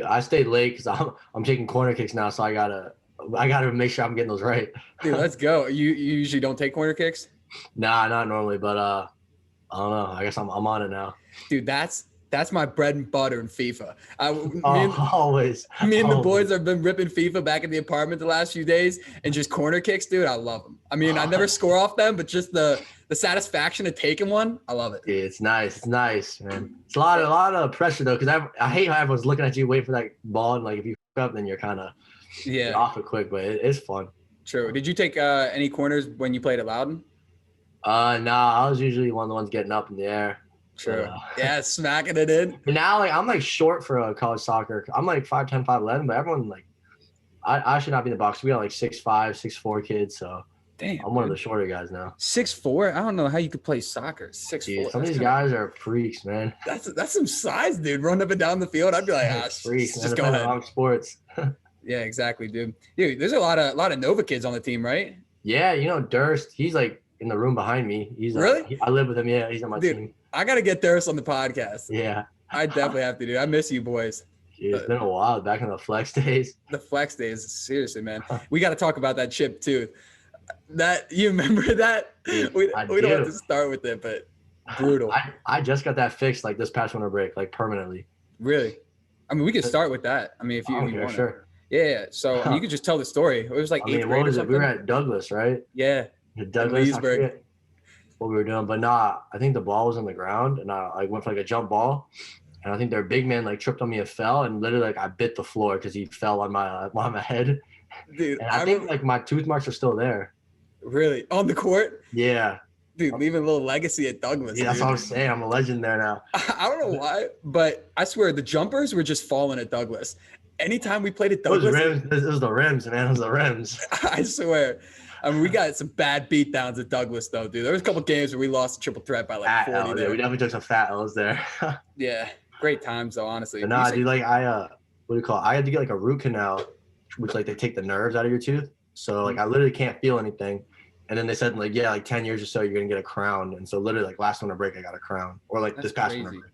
I stayed late because I'm taking corner kicks now, so I gotta make sure I'm getting those right. Dude, let's go. You usually don't take corner kicks? Nah, not normally, but I don't know. I guess I'm on it now. Dude, that's my bread and butter in FIFA. Oh, always. Me and the boys have been ripping FIFA back in the apartment the last few days, and just corner kicks, dude. I love them. I mean, I never score off them, but just the satisfaction of taking one, I love it. Yeah, it's nice. It's nice, man. It's a lot of pressure though, because I hate how everyone's looking at you, waiting for that ball, and like if you f up, then you're kind of off it quick. But it's fun. True. Did you take any corners when you played at Loudon? Nah, I was usually one of the ones getting up in the air. True. Yeah, smacking it in. But now, like, I'm like short for college soccer. I'm like 5'10", 5'11", but everyone like, I should not be in the box. We got like 6'5", 6'4" kids, so damn, I'm one of the shorter guys now. 6'4"? I don't know how you could play soccer. 6'4". Some of these guys are freaks, man. That's some size, dude. Running up and down the field, I'd be like, freaks. Just go ahead. Wrong sports. Yeah, exactly, dude. Dude, there's a lot of Nova kids on the team, right? Yeah, Durst. He's like in the room behind me. He's really. I live with him. Yeah, he's on my team. I got to get Durst on the podcast. Yeah. I definitely have to, dude. I miss you boys. Dude, it's been a while back in the flex days. The flex days. Seriously, man. We got to talk about that chip, too. You remember that? Dude, we don't have to start with it, but brutal. I just got that fixed like this past winter break, like permanently. Really? I mean, we could start with that. I mean, if you want. Sure. Yeah. So you could just tell the story. It was like 8th grade or something. We were at Douglas, right? Yeah. Douglas. What we were doing, but nah, I think the ball was on the ground, and I went for like a jump ball, and I think their big man like tripped on me and fell, and literally like I bit the floor because he fell on my head. Dude, and I think like my tooth marks are still there. Really? On the court? Yeah. Dude, leaving a little legacy at Douglas. Yeah, that's what I'm saying. I'm a legend there now. I don't know why, but I swear the jumpers were just falling at Douglas. Anytime we played at Douglas, it was the rims, man. It was the rims. I swear. I mean, we got some bad beatdowns at Douglas, though, dude. There was a couple games where we lost a triple threat by like 40 there. Yeah, we definitely took some fat L's there. Yeah, great times, though, honestly. But nah, dude, like what do you call it? I had to get like a root canal, which like they take the nerves out of your tooth. So like I literally can't feel anything. And then they said like, yeah, like 10 years or so, you're going to get a crown. And so literally like last winter break, I got a crown. Or like this past winter break.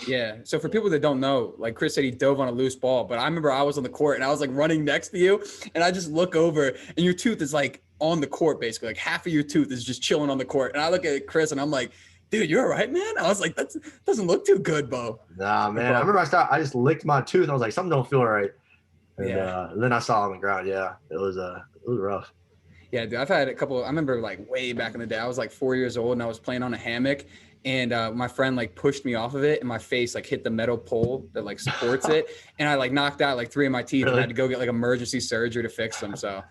Yeah. So for people that don't know, like Chris said, he dove on a loose ball, but I remember I was on the court and I was like running next to you and I just look over and your tooth is like on the court, basically. Like half of your tooth is just chilling on the court. And I look at Chris and I'm like, dude, you're all right, man? I was like, that doesn't look too good, Bo. Nah, man. I remember I just licked my tooth. And I was like, something don't feel right. And then I saw it on the ground. Yeah, it was rough. Yeah, dude, I've had a couple. I remember like way back in the day, I was like 4 years old and I was playing on a hammock and my friend like pushed me off of it and my face like hit the metal pole that like supports it. And I like knocked out like 3 of my teeth and I had to go get like emergency surgery to fix them. So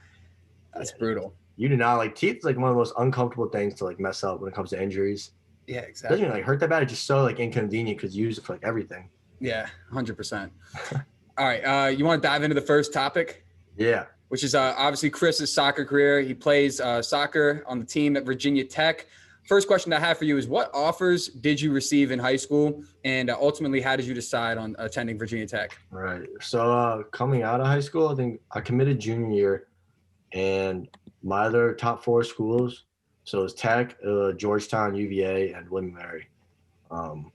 that's brutal. You do not like teeth is like one of the most uncomfortable things to like mess up when it comes to injuries. Yeah, It exactly. doesn't even like hurt that bad. It's just so like inconvenient because you use it for like everything. Yeah, 100%. All right. You want to dive into the first topic? Yeah. Which is obviously Chris's soccer career. He plays soccer on the team at Virginia Tech. First question I have for you is what offers did you receive in high school? And ultimately, how did you decide on attending Virginia Tech? Right. So coming out of high school, I think I committed junior year and my other top 4 schools. So it was Tech, Georgetown, UVA, and William & Mary. And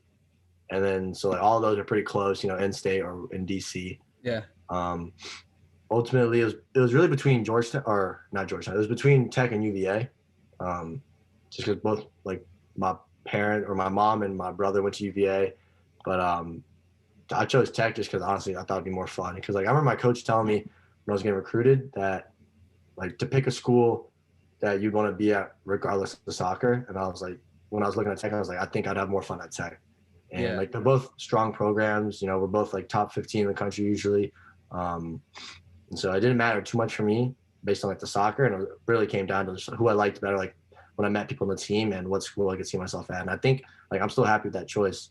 then so like all of those are pretty close, in-state or in DC. Yeah. Ultimately, it was really between Georgetown or not Georgetown. It was between Tech and UVA, just because both like my parent or my mom and my brother went to UVA, but I chose Tech just because honestly I thought it'd be more fun. Because like I remember my coach telling me when I was getting recruited that like to pick a school that you'd want to be at regardless of the soccer, and I was like when I was looking at Tech, I was like I think I'd have more fun at Tech, and like they're both strong programs. We're both like top 15 in the country usually. And so it didn't matter too much for me based on like the soccer, and it really came down to just who I liked better, like when I met people on the team and what school I could see myself at. And I think like I'm still happy with that choice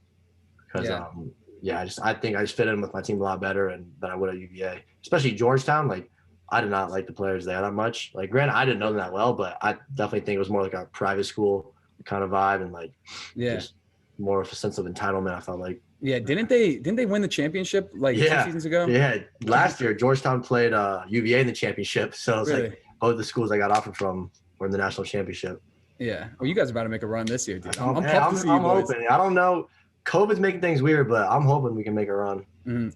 because I think I just fit in with my team a lot better than I would at UVA, especially Georgetown. Like I did not like the players there that much. Like granted, I didn't know them that well, but I definitely think it was more like a private school kind of vibe and like just more of a sense of entitlement. I felt like. Yeah, didn't they win the championship like 2 seasons ago? Yeah, last year Georgetown played UVA in the championship, so it's like both the schools I got offered from were in the national championship. Yeah, well, you guys are about to make a run this year, dude. I'm hoping. I don't know COVID's making things weird, but I'm hoping we can make a run.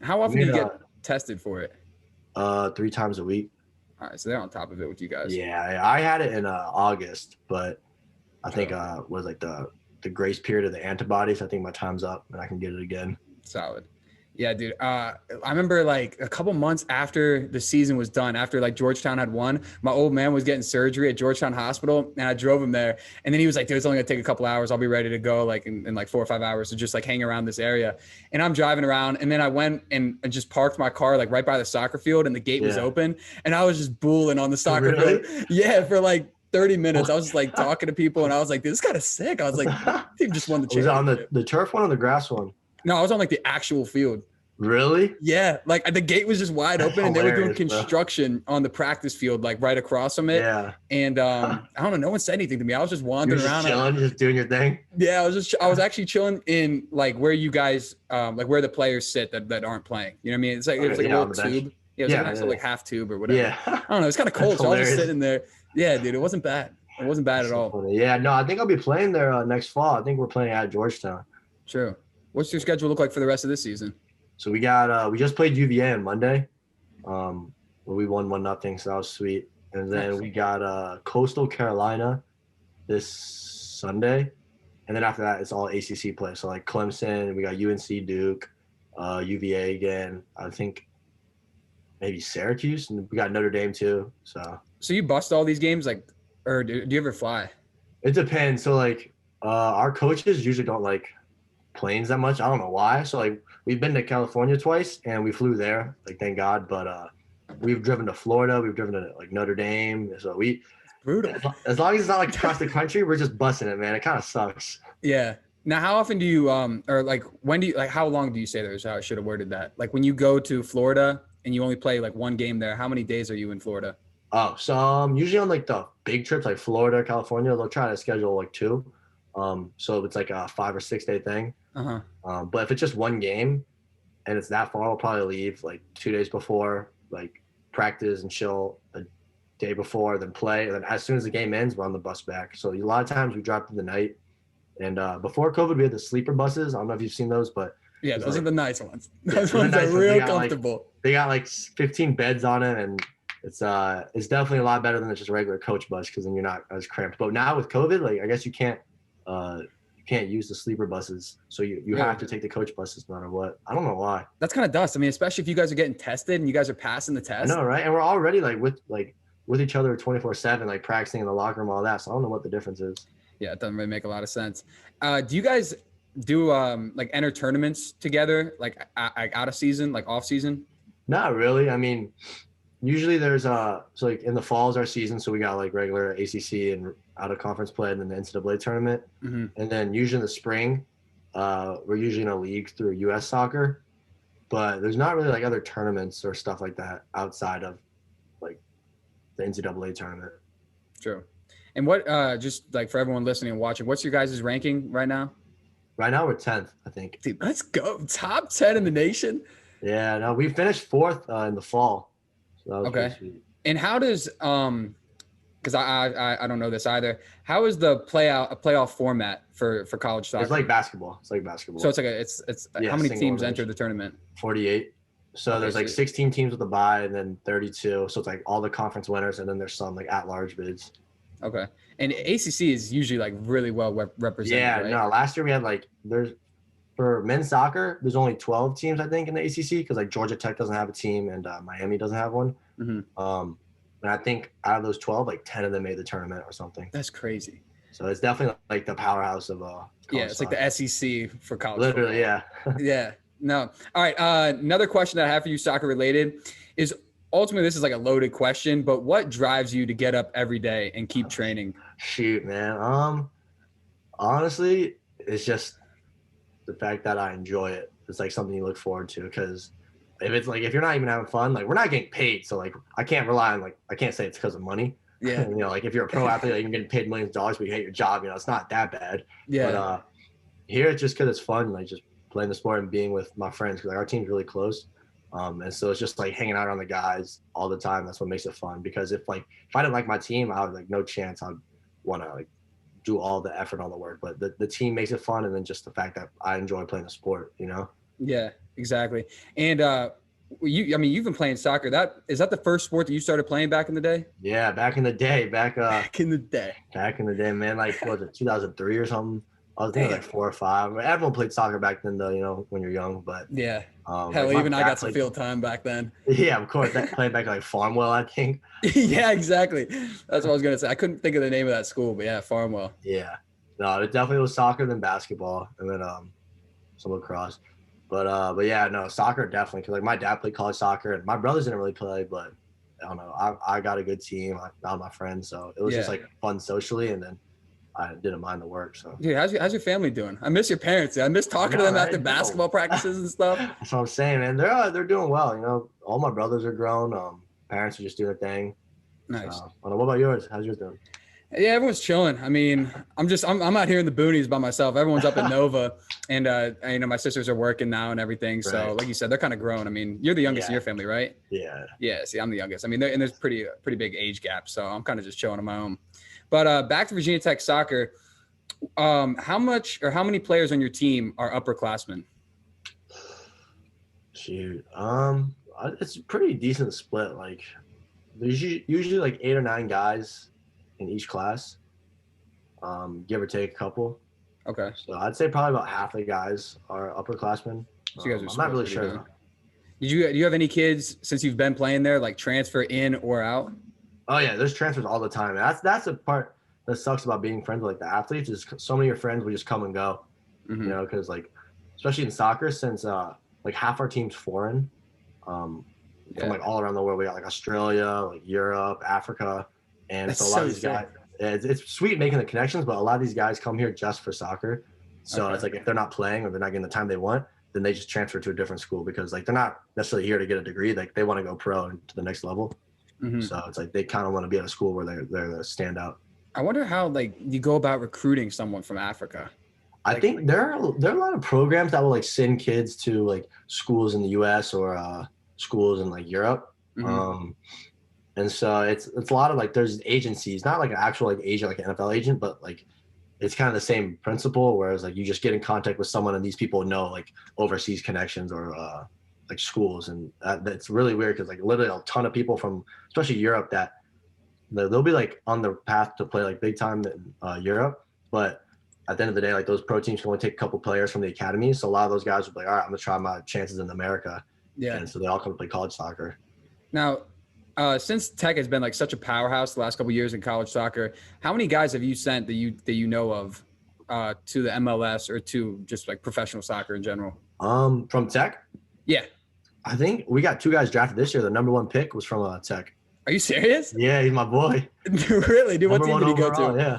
How often do you get tested for it? 3 times a week. All right, so they're on top of it with you guys. Yeah, I had it in August, but I think was like the grace period of the antibodies. I think my time's up and I can get it again. Solid. Yeah, dude. I remember like a couple months after the season was done, after like Georgetown had won, my old man was getting surgery at Georgetown Hospital, and I drove him there. And then he was like, "Dude, it's only gonna take a couple hours. I'll be ready to go like in like 4 or 5 hours to just like hang around this area." And I'm driving around, and then I went and just parked my car like right by the soccer field, and the gate was open, and I was just booling on the soccer field. Yeah, for like 30 minutes. I was just like talking to people, and I was like, "This is kind of sick." I was like, "Team just won the championship." Was it on the turf one or the grass one? No, I was on like the actual field. Really? Yeah, like the gate was just wide open, and they were doing construction on the practice field, like right across from it. Yeah. And I don't know, no one said anything to me. I was just wandering around, chilling, just doing your thing. Yeah, I was actually chilling in like where you guys, like where the players sit that aren't playing. You know what I mean? It's like it was like a little tube. Yeah, it was like nice like half tube or whatever. Yeah. I don't know. It's kind of cold, so I was just sitting there. Yeah, dude, it wasn't bad. It wasn't bad at all. Funny. Yeah, no, I think I'll be playing there next fall. I think we're playing at Georgetown. True. What's your schedule look like for the rest of this season? So we got we just played UVA on Monday. We won 1-0, so that was sweet. And then we got Coastal Carolina this Sunday. And then after that, it's all ACC play. So like Clemson, we got UNC, Duke, UVA again. I think maybe Syracuse, and we got Notre Dame too. So you bust all these games, like, or do you ever fly? It depends. So like our coaches usually don't like planes that much. I don't know why. So like we've been to California twice and we flew there, like thank God. But we've driven to Florida, we've driven to like Notre Dame. So brutal. As long as it's not like across the country, we're just busting it, man. It kind of sucks. Yeah. Now, how often do you or like when do you like how long do you stay there? Is how I should have worded that. Like when you go to Florida and you only play like one game there, how many days are you in Florida? Oh, so usually on like the big trips like Florida, California, they'll try to schedule like 2. So it's like a 5 or 6 day thing. But if it's just one game and it's that far, I'll probably leave like 2 days before, like practice and chill a day before, then play. And then as soon as the game ends, we're on the bus back. So a lot of times we drop through the night. And before COVID, we had the sleeper buses. I don't know if you've seen those, but yeah, those are the nice ones. Those ones are real comfortable. They got like 15 beds on it, and it's definitely a lot better than just a regular coach bus because then you're not as cramped. But now with COVID, like I guess you can't use the sleeper buses, so you have to take the coach buses no matter what. I don't know why. That's kind of dust. I mean, especially if you guys are getting tested and you guys are passing the test. I know, right? And we're already like with each other 24/7, like practicing in the locker room, all that. So I don't know what the difference is. Yeah, it doesn't really make a lot of sense. Do you guys do like enter tournaments together, like out of season, like off season? Not really. I mean, usually there's so like in the fall is our season, so we got like regular ACC and out of conference play and then the NCAA tournament, and then usually in the spring, we're usually in a league through U.S. soccer, but there's not really like other tournaments or stuff like that outside of like the NCAA tournament. True. And what just like for everyone listening and watching, what's your guys' ranking right now? Right now we're 10th, I think. Dude, let's go. Top 10 in the nation. Yeah, no, we finished 4th in the fall. So that was okay. And how does because I don't know this either. How is the playoff format for college soccer? It's like basketball. So it's like it's how many teams enter the tournament? 48. So there's like 16 teams with a bye and then 32. So it's like all the conference winners and then there's some like at-large bids. Okay. And ACC is usually like really well represented. Yeah, right? No. Last year we had like for men's soccer, there's only 12 teams I think in the ACC because like Georgia Tech doesn't have a team and Miami doesn't have one. And I think out of those 12, like 10 of them made the tournament or something. That's crazy. So it's definitely like the powerhouse of yeah, it's soccer. Like the SEC for college. Literally, football. Yeah. No. All right. Another question that I have for you, soccer related, is ultimately this is like a loaded question, but what drives you to get up every day and keep training? Shoot, man. Honestly, it's just the fact that I enjoy it. It's like something you look forward to because if you're not even having fun, like we're not getting paid, so like I can't rely on I can't say it's because of money. Yeah. Like if you're a pro athlete, like, you're getting paid millions of dollars, but you hate your job. It's not that bad. Yeah. But here it's just because it's fun, like just playing the sport and being with my friends because like our team's really close. And so it's just like hanging out on the guys all the time. That's what makes it fun. Because if I didn't like my team, I would like no chance I'd want to like do all the effort on the work, but the team makes it fun, and then just the fact that I enjoy playing the sport, you know. Yeah, exactly. And you've been playing soccer. Is that the first sport that you started playing back in the day? Yeah, back in the day, Back in the day. back in the day, man, like what was it, 2003 or something? I was thinking Damn. like 4 or 5. Everyone played soccer back then, though, you know, when you're young. But Yeah. like Hell, my even I dad got some played. field time back then. Yeah, of course. That played back like Farmwell, I think. Yeah, exactly. That's what I was gonna say. I couldn't think of the name of that school, but yeah, Farmwell. Yeah, no, it definitely was soccer then basketball, and then some lacrosse. But yeah, no, soccer definitely, because like my dad played college soccer, and my brothers didn't really play, but I don't know. I got a good team. I found my friends, so it was just Yeah. like fun socially, and then I didn't mind the work. So Dude, how's your family doing? I miss your parents. Dude. I miss talking to yeah, them after right? basketball practices and stuff. That's what I'm saying, man. They're doing well. You know, all my brothers are grown. Parents are just doing their thing. Nice. So, I don't know, what about yours? How's yours doing? Yeah, everyone's chilling. I mean, I'm out here in the boonies by myself. Everyone's up at Nova, and you know my sisters are working now and everything. So Right. like you said, they're kind of grown. I mean, you're the youngest in Yeah. your family, right? Yeah. Yeah. See, I'm the youngest. I mean, there's pretty big age gap, so I'm kind of just chilling on my own. But back to Virginia Tech soccer. How many players on your team are upperclassmen? Shoot. It's a pretty decent split. Like, there's usually like 8 or 9 guys in each class. Give or take a couple. Okay. So I'd say probably about half the guys are upperclassmen. So you guys are I'm not really split pretty sure. good. Do you have any kids since you've been playing there, like transfer in or out? Oh yeah, there's transfers all the time. That's the part that sucks about being friends with like the athletes, is so many of your friends will just come and go. Mhm. You know, because like especially in soccer, since like half our team's foreign, from like all around the world. We got like Australia, like Europe, Africa, and That's so a lot so of these sick. guys. It's sweet making the connections, but a lot of these guys come here just for soccer. So Okay. it's like if they're not playing or they're not getting the time they want, then they just transfer to a different school, because like they're not necessarily here to get a degree. Like they want to go pro and to the next level. Mhm. So it's like they kind of want to be at a school where they're the standout. I wonder how like you go about recruiting someone from Africa. I think there are a lot of programs that will like send kids to like schools in the U.S. or schools in like Europe. Mhm. And so it's a lot of like there's agencies, not like an actual like agent, like an NFL agent, but like it's kind of the same principle. Whereas like you just get in contact with someone, and these people know like overseas connections or like schools, and that's really weird, because like literally a ton of people from especially Europe that they'll be like on the path to play like big time in Europe, but at the end of the day, like those pro teams can only take a couple players from the academy. So a lot of those guys will be like, all right, I'm gonna try my chances in America. Yeah. And so they all come to play college soccer. Now, since Tech has been like such a powerhouse the last couple of years in college soccer, how many guys have you sent that you know of to the MLS or to just like professional soccer in general? From Tech, Yeah. I think we got 2 guys drafted this year. The #1 pick was from Tech. Are you serious? Yeah, he's my boy. Really, dude? What Number team 1 did he go overall, to? yeah.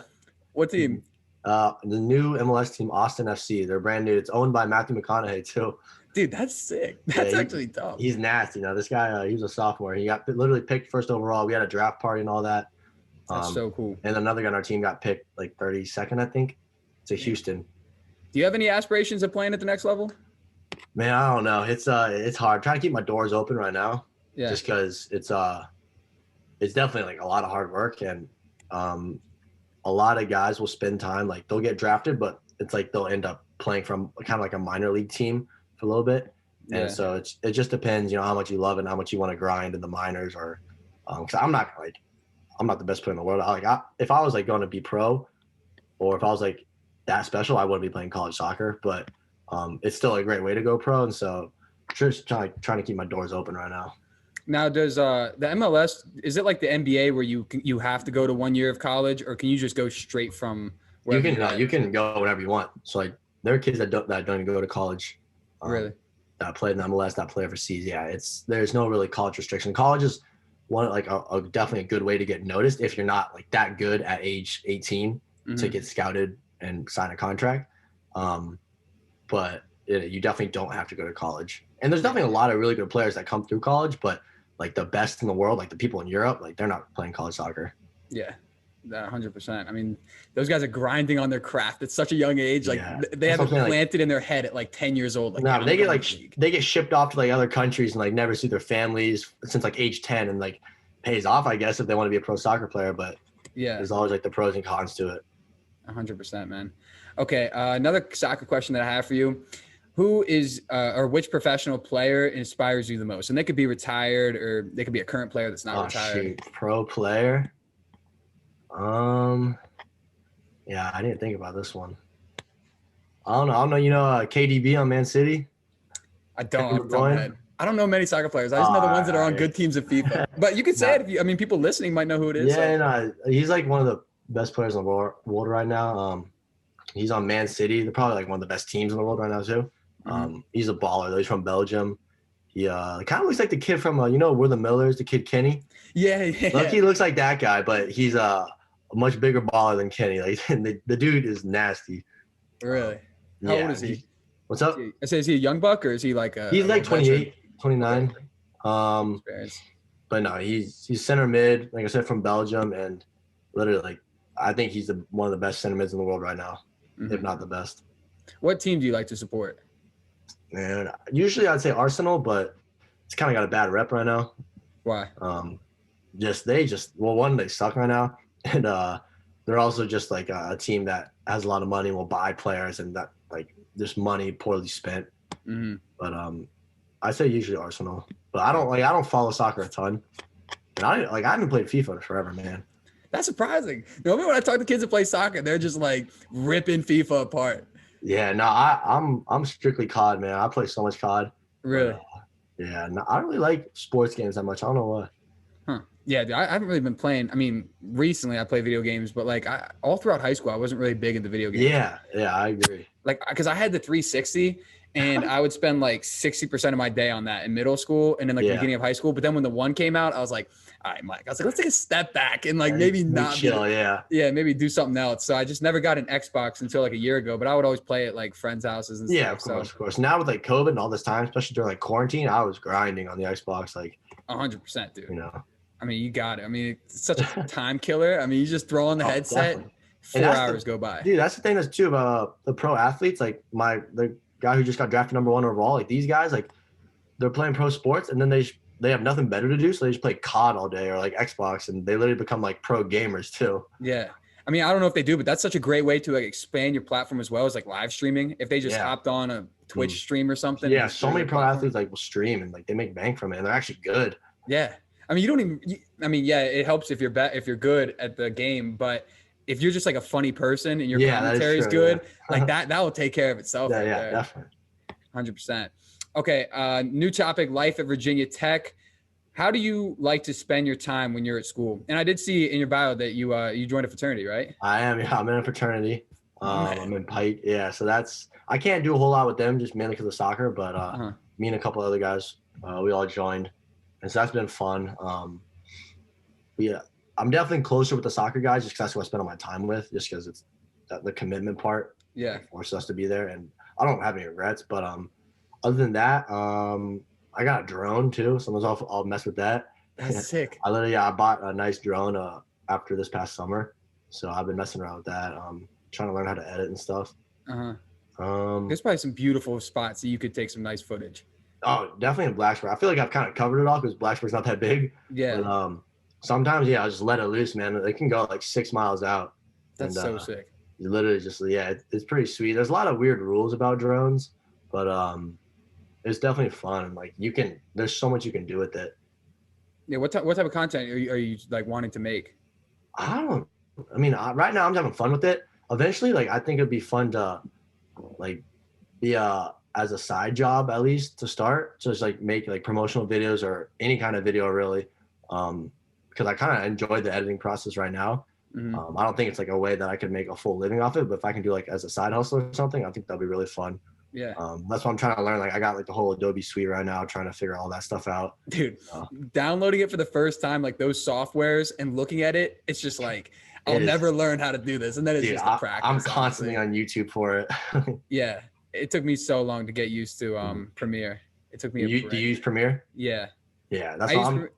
What team? The new MLS team, Austin FC. They're brand new. It's owned by Matthew McConaughey too. Dude, that's sick. That's actually tough. He's nasty. You know, this guy, he was a sophomore. He got literally picked first overall. We had a draft party and all that. That's so cool. And another guy on our team got picked like 32nd, I think, to Houston. Do you have any aspirations of playing at the next level? Man, I don't know. It's hard. I'm trying to keep my doors open right now. Yeah. Just because it's definitely like a lot of hard work, and a lot of guys will spend time, like they'll get drafted, but it's like they'll end up playing from kind of like a minor league team for a little bit. Yeah. And so it just depends, you know, how much you love it and how much you want to grind in the minors, or because I'm not the best player in the world. If I was like going to be pro, or if I was like that special, I wouldn't be playing college soccer, but it's still a great way to go pro. And so just trying to keep my doors open right now. Now, does the MLS, is it like the NBA where you have to go to 1 year of college, or can you just go straight from wherever You can go whatever you want. So like there are kids that don't even go to college. Really? That play in the MLS, that play overseas. Yeah, there's no really college restriction. College is one like a definitely a good way to get noticed if you're not like that good at age 18 to get scouted and sign a contract. But you definitely don't have to go to college. And there's definitely a lot of really good players that come through college, but like the best in the world, like the people in Europe, like they're not playing college soccer. Yeah, 100%. I mean, those guys are grinding on their craft at such a young age. Like they have it planted in their head at like 10 years old. Like, no, they get shipped off to like other countries and like never see their families since like age 10, and like pays off, I guess, if they want to be a pro soccer player. But yeah, there's always like the pros and cons to it. 100%, man. Okay, another soccer question that I have for you. Who is or which professional player inspires you the most? And they could be retired or they could be a current player that's not retired. Shoot, pro player. Yeah, I didn't think about this one. I don't know. You know, KDB on Man City. I don't off the top of my head. I don't know many soccer players. I just know the ones that are on good teams of FIFA. But you could say it if you. I mean, people listening might know who it is. Yeah, so. He's like one of the best players in the world right now. He's on Man City. They're probably like one of the best teams in the world right now too. He's a baller though. He's from Belgium. He kind of looks like the kid from you know, We're the Millers, the kid Kenny. Yeah. Look, he looks like that guy, but he's a much bigger baller than Kenny. Like the dude is nasty. Really? How old is he? What's up? I say, is he a young buck or is he like he's like 28, 29. But no, he's center mid, like I said, from Belgium, and literally, like, I think he's one of the best center mids in the world right now, if not the best. What team do you like to support? Man, usually I'd say Arsenal, but it's kind of got a bad rep right now. Why? They suck right now, and they're also just like a team that has a lot of money and will buy players, and that like there's money poorly spent. But I say usually Arsenal, but I don't follow soccer a ton, and I haven't played FIFA in forever, man. That's surprising. Normally when I talk to kids that play soccer, they're just like ripping FIFA apart. Yeah, no, I'm strictly COD, man. I play so much COD. Really? Yeah, no, I don't really like sports games that much. I don't know why. Yeah, I haven't really been playing. I mean, recently I play video games, but like all throughout high school, I wasn't really big into video games. Yeah, I agree. Like, because I had the 360, and I would spend like 60% of my day on that in middle school and then like the beginning of high school. But then when the one came out, I was like, all right, Mike. I was like, let's take a step back and like maybe not chill. Maybe do something else. So I just never got an Xbox until like a year ago, but I would always play at like friends' houses and stuff. Yeah, of course. Now with like COVID and all this time, especially during like quarantine, I was grinding on the Xbox. Like 100%, dude. You know. I mean, you got it. I mean, it's such a time killer. I mean, you just throw on the headset, definitely. 4 hours go by. Dude, that's the thing that's too about the pro athletes. Like the guy who just got drafted #1 overall. Like these guys, like they're playing pro sports, and then they have nothing better to do, so they just play COD all day or like Xbox, and they literally become like pro gamers too. Yeah. I mean, I don't know if they do, but that's such a great way to like expand your platform as well as like live streaming. If they just hopped on a Twitch stream or something. Yeah, so many pro athletes like will stream and like they make bank from it, and they're actually good. Yeah. I mean, you don't even. I mean, yeah, it helps if you're good at the game, but if you're just like a funny person and your commentary is good, like that will take care of itself. Yeah, definitely. 100%. Okay, new topic: life at Virginia Tech. How do you like to spend your time when you're at school? And I did see in your bio that you joined a fraternity, right? I am. Yeah, I'm in a fraternity. I'm in Pike. Yeah, so I can't do a whole lot with them, just mainly because of soccer. But me and a couple other guys, we all joined. And so that's been fun. Yeah, I'm definitely closer with the soccer guys just because that's who I spend all my time with, just because it's the commitment part. Yeah. Forces us to be there. And I don't have any regrets. But other than that, I got a drone too. Someone's I'll mess with that. That's sick. I bought a nice drone after this past summer. So I've been messing around with that. Trying to learn how to edit and stuff. There's probably some beautiful spots that you could take some nice footage. Oh, definitely in Blacksburg. I feel like I've kind of covered it all because Blacksburg's not that big. Yeah. But, sometimes, I'll just let it loose, man. They can go like 6 miles out. That's so sick. You literally just, it's pretty sweet. There's a lot of weird rules about drones, but it's definitely fun. Like there's so much you can do with it. Yeah. What type of content are you like wanting to make? Right now I'm having fun with it. Eventually, like I think it'd be fun to like be as a side job, at least to start, just like make like promotional videos or any kind of video really. Because I kind of enjoy the editing process right now. I don't think it's like a way that I could make a full living off it, but if I can do like as a side hustle or something, I think that'll be really fun. Yeah. That's what I'm trying to learn. Like I got like the whole Adobe suite right now, trying to figure all that stuff out. Dude, downloading it for the first time, like those softwares and looking at it, it's just like, I'll never learn how to do this. And then it's just a practice. I'm constantly on YouTube for it. Yeah. It took me so long to get used to Premiere. It took me. Do you use Premiere? Yeah. Yeah, that's what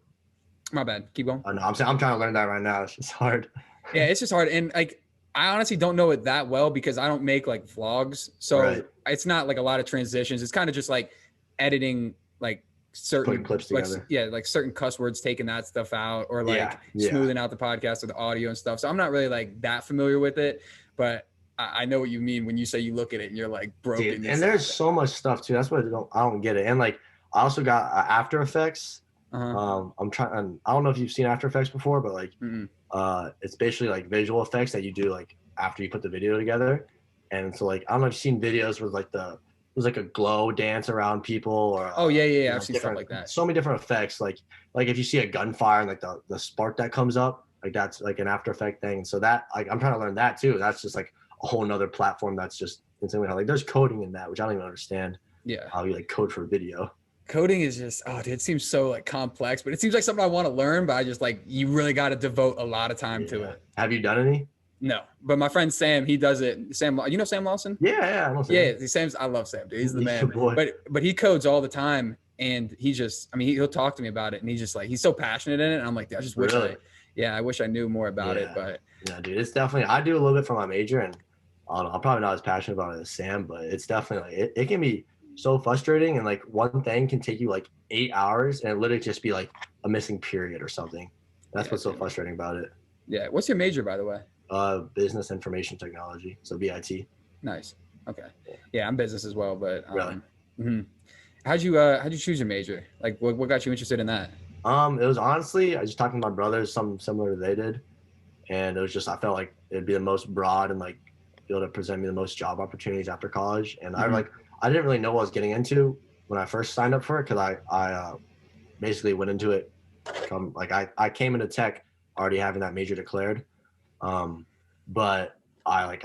my bad. Keep going. Oh, no, I'm trying to learn that right now. It's just hard. Yeah, it's just hard. And like, I honestly don't know it that well because I don't make like vlogs. So it's not like a lot of transitions. It's kind of just like editing like certain clips together. Like certain cuss words, taking that stuff out or like smoothing out the podcast or the audio and stuff. So I'm not really like that familiar with it. but I know what you mean when you say you look at it and you're like broken. Dude, and there's so much stuff too. That's what I don't get it. And like I also got After Effects. I'm trying. I don't know if you've seen After Effects before, but like it's basically like visual effects that you do like after you put the video together. And so like I don't know if you've seen videos where like there's like a glow dance around people or I've seen stuff like that. So many different effects. Like if you see a gunfire and like the spark that comes up, like that's like an After Effect thing. And so that like I'm trying to learn that too. That's just like a whole nother platform that's just insanely hard. Like there's coding in that, which I don't even understand. Yeah. How you like code for video. Coding is just, dude, it seems so like complex, but it seems like something I want to learn, but I just like, you really got to devote a lot of time to it. Have you done any? No, but my friend Sam, he does it. Sam, you know Sam Lawson? Yeah, I know Sam. Yeah, Sam's. I love Sam, dude. He's the man. But he codes all the time, and he just, I mean, he'll talk to me about it, and he's just like, he's so passionate in it, and I'm like, I just wish I wish I knew more about it. But yeah, dude, it's definitely. I do a little bit for my major, and I'm probably not as passionate about it as Sam, but it's definitely like, it can be so frustrating, and like one thing can take you like 8 hours, and it literally just be like a missing period or something. That's what's so frustrating about it. Yeah. What's your major, by the way? Business information technology, so BIT. Nice. Okay. Yeah, I'm business as well, but really. How'd you choose your major? Like, what got you interested in that? It was honestly, I just talked to my brothers, something similar to they did, and it was just I felt like it'd be the most broad and like be able to present me the most job opportunities after college, and I didn't really know what I was getting into when I first signed up for it because I basically went into it I came into tech already having that major declared. But I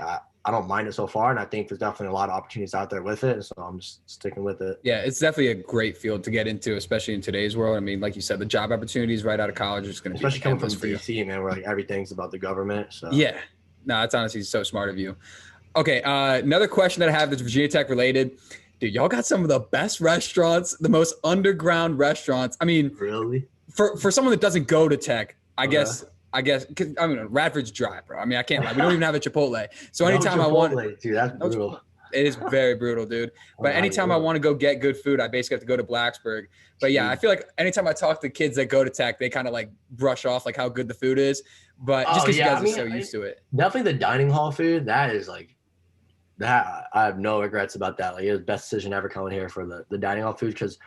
don't mind it so far, and I think there's definitely a lot of opportunities out there with it, so I'm just sticking with it. Yeah, it's definitely a great field to get into, especially in today's world. I mean, like you said, the job opportunities right out of college is going to be especially coming from DC, man, where like everything's about the government. So yeah, no, that's honestly so smart of you. Okay, another question that I have that's Virginia Tech related. Dude, y'all got some of the best restaurants, the most underground restaurants. I mean, really, for someone that doesn't go to tech, I guess, cause I mean, Radford's dry, bro. I mean, I can't lie. We don't even have a Chipotle. So anytime I want, dude, that's brutal. It is very brutal, dude. But anytime I want to go get good food, I basically have to go to Blacksburg. But yeah, I feel like anytime I talk to kids that go to tech, they kind of like brush off like how good the food is. But just because you guys are so used to it. Definitely the dining hall food, that is like, that I have no regrets about that. Like it was the best decision ever coming here for the dining hall food because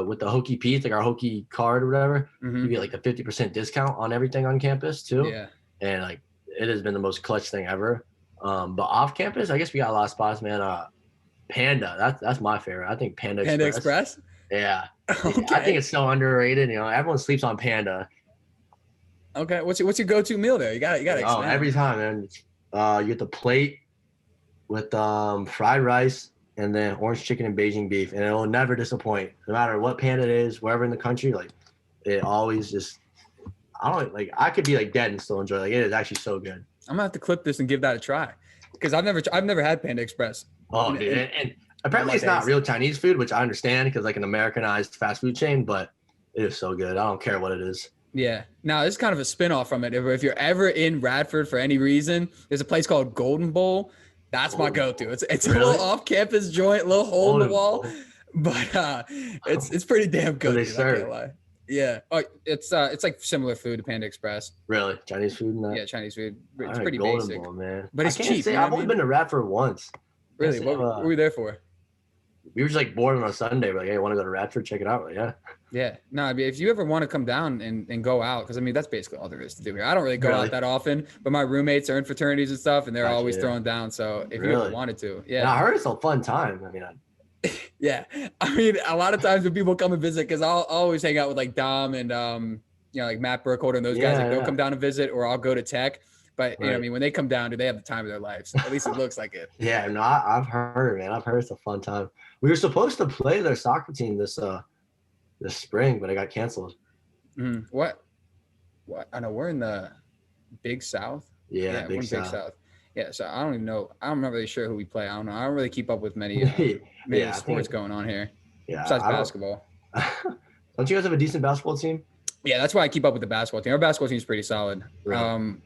with the Hokey Pete's, like our Hokey card or whatever, you get like a 50% discount on everything on campus too. Yeah. And like it has been the most clutch thing ever. But off campus, I guess we got a lot of spots, man. Panda, that's my favorite. I think Panda Express. Yeah. Okay. I think it's so underrated. You know, everyone sleeps on Panda. Okay. What's your go-to meal there? You got to expand. Every time, man. You get the plate with fried rice and then orange chicken and Beijing beef, and it will never disappoint. No matter what Panda it is, wherever in the country, like it always just. I could be like dead and still enjoy it. Like it is actually so good. I'm gonna have to clip this and give that a try because I've never had Panda Express. Oh, dude, and apparently it's not real Chinese food, which I understand because like an Americanized fast food chain, but it is so good. I don't care what it is. Yeah. Now this is kind of a spinoff from it. If you're ever in Radford for any reason, there's a place called Golden Bowl. That's my go-to. It's a little off-campus joint, little hole in the wall, but it's pretty damn good. They serve. Yeah. Oh, it's like similar food to Panda Express. Really? Chinese food and that? Yeah, Chinese food. It's pretty Golden basic. Bowl, man. But it's cheap. I've only been to Radford once. Really? What were we there for? We were just like bored on a Sunday. We're like, hey, want to go to Radford? Check it out. Like, yeah. Yeah. No, I mean, if you ever want to come down and go out, because I mean, that's basically all there is to do here. I don't really go out that often, but my roommates are in fraternities and stuff, and they're always throwing down. So if you ever wanted to, yeah. And I heard it's a fun time. I mean, yeah. I mean, a lot of times when people come and visit, because I'll always hang out with like Dom and like Matt Burkholder and those guys. Like they'll come down and visit, or I'll go to tech. But you know, what I mean, when they come down, do they have the time of their lives? At least it looks like it. Yeah, no, I've heard, man. I've heard it's a fun time. We were supposed to play their soccer team this spring, but it got canceled. What? I know we're in the Big South. Yeah, Big South. Yeah, so I don't even know. I'm not really sure who we play. I don't know. I don't really keep up with many sports going on here. Yeah, besides basketball. Don't you guys have a decent basketball team? Yeah, that's why I keep up with the basketball team. Our basketball team is pretty solid. Right.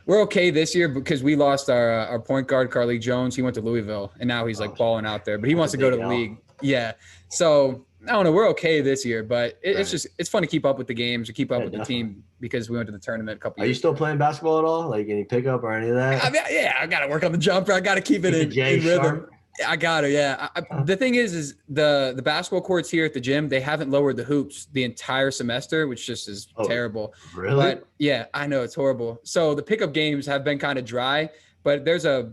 We're okay this year because we lost our point guard, Carly Jones. He went to Louisville, and now he's like balling out there. But he wants to go to the league. Yeah. So I don't know. We're okay this year, but it's Right. just it's fun to keep up with the games or keep up Yeah, with the definitely. team because we went to the tournament a couple Are you years still ago. playing basketball at all? Like any pickup or any of I that? mean, yeah, I got to work on the jumper. I got to keep it Keep the J in rhythm. sharp. I got to, yeah. The thing is the basketball courts here at the gym, they haven't lowered the hoops the entire semester, which just is Oh, terrible. really? But yeah, I know it's horrible. So the pickup games have been kind of dry, but there's a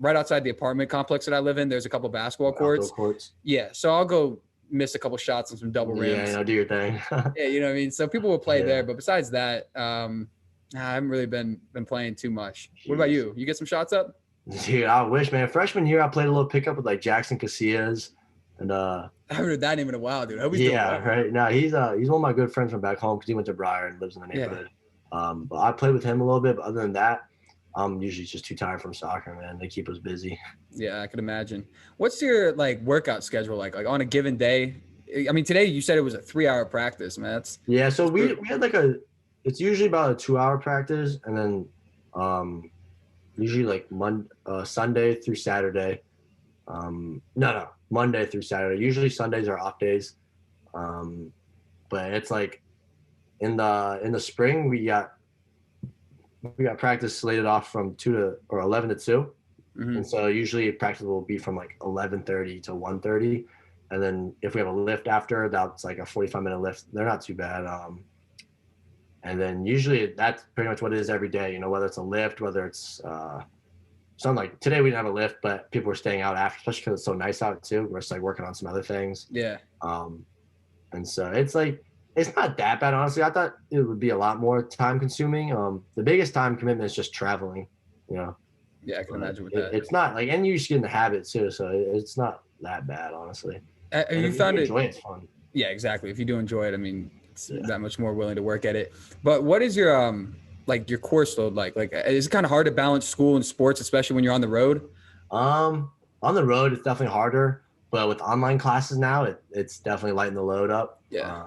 right outside the apartment complex that I live in, there's a couple basketball Outdoor courts. courts. Yeah, so I'll go miss a couple shots and some double Yeah, rims. do your thing. Yeah, you know what I mean? So people will play there, Yeah. but besides that, I haven't really been playing too much. What about Jeez. you? You get some shots up? Dude, I wish, man. Freshman year, I played a little pickup with like Jackson Casillas, and I haven't heard that name in a while, dude. I hope he's doing yeah, well. right now he's one of my good friends from back home because he went to Briar and lives in the Yeah. neighborhood. But I played with him a little bit, but other than that, I'm usually just too tired from soccer, man. They keep us busy. Yeah, I can imagine. What's your like workout schedule like? Like on a given day? I mean, today you said it was a 3-hour practice, man. Yeah, so That's brutal. we had like it's usually about a 2 hour practice, and then usually like Sunday through Saturday. No, Monday through Saturday. Usually Sundays are off days. But it's like in the spring we got practice slated off from 11 to 2. Mhm. And so usually practice will be from like 11:30 to 1:30. And then if we have a lift after, that's like a 45-minute lift. They're not too bad. And then usually that's pretty much what it is every day, you know, whether it's a lift, whether it's something like today we didn't have a lift, but people were staying out after, especially because it's so nice out too. We're just like working on some other things. Yeah. And so it's like, it's not that bad, honestly. I thought it would be a lot more time consuming. The biggest time commitment is just traveling, you know. Yeah, I can But imagine with that. it's not like, and you just get in the habit too, so it's not that bad, honestly. Have And you if found you it? enjoy it, it's fun. Yeah, exactly. If you do enjoy it, I mean, it's Yeah. that much more willing to work at it. But what is your like your course load like? Like, is it kind of hard to balance school and sports, especially when you're on the road? On the road, it's definitely harder, but with online classes now, it's definitely lighting the load up. Yeah.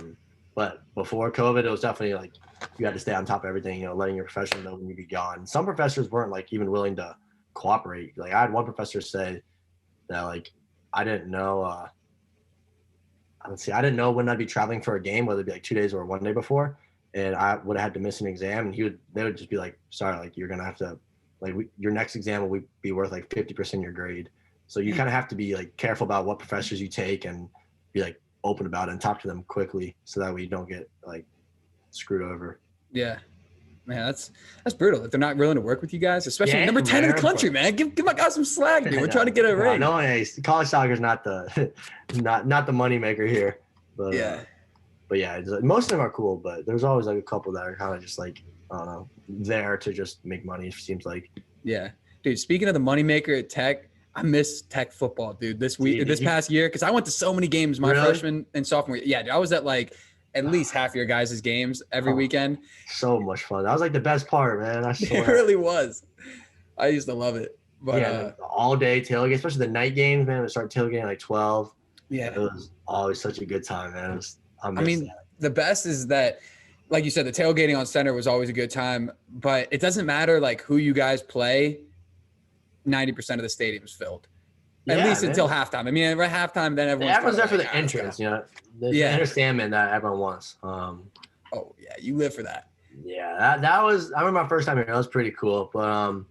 But before COVID, it was definitely like you had to stay on top of everything, you know, letting your professor know when you'd be gone. Some professors weren't like even willing to cooperate. Like I had one professor say that like I didn't know I didn't know when I'd be traveling for a game, whether it'd be like 2 days or one day before, and I would have had to miss an exam, and they would just be like, sorry, like you're gonna have to, like your next exam will be worth like 50% your grade. So you kind of have to be like careful about what professors you take and be like open about it and talk to them quickly so that way you don't get like screwed over. Yeah. Man, that's brutal. If they're not willing to work with you guys, especially Yeah, number 10 in the rare, country, but- man. Give my guys some slack, dude. We're trying to get a ring. No, hey, college soccer is not the not the money maker here, but Yeah. but yeah, most of them are cool, but there's always like a couple that are kind of just like I don't know, there to just make money. It seems like. Yeah. Dude, speaking of the moneymaker at Tech, I miss Tech football, dude, this past year, because I went to so many games my Really? freshman and sophomore year. Yeah, dude, I was at like at least half your guys' games every weekend. So much fun. That was like the best part, man. I swear. It really was. I used to love it. But yeah, all day tailgate, especially the night games, man. We start tailgating like 12. yeah. It was always such a good time, man. I mean, the best is that, like you said, the tailgating on center was always a good time, but it doesn't matter like who you guys play. 90% of the stadium's filled. At least until halftime. I mean, at halftime, then everyone's there for like, the entrance, you know. The Yeah. entertainment that everyone wants. Oh yeah, you live for that. Yeah, that was. I remember my first time here. That was pretty cool. But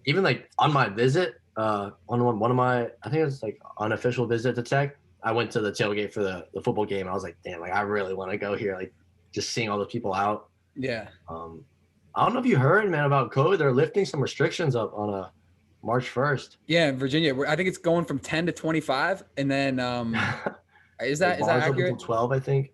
even like on my visit, on one of my, I think it was like unofficial visit to Tech, I went to the tailgate for the football game. I was like, damn, like I really want to go here. Like just seeing all the people out. Yeah. I don't know if you heard, man, about COVID. They're lifting some restrictions up on March 1st. Yeah, in Virginia, I think it's going from 10 to 25, and then is that accurate? Until 12, I think.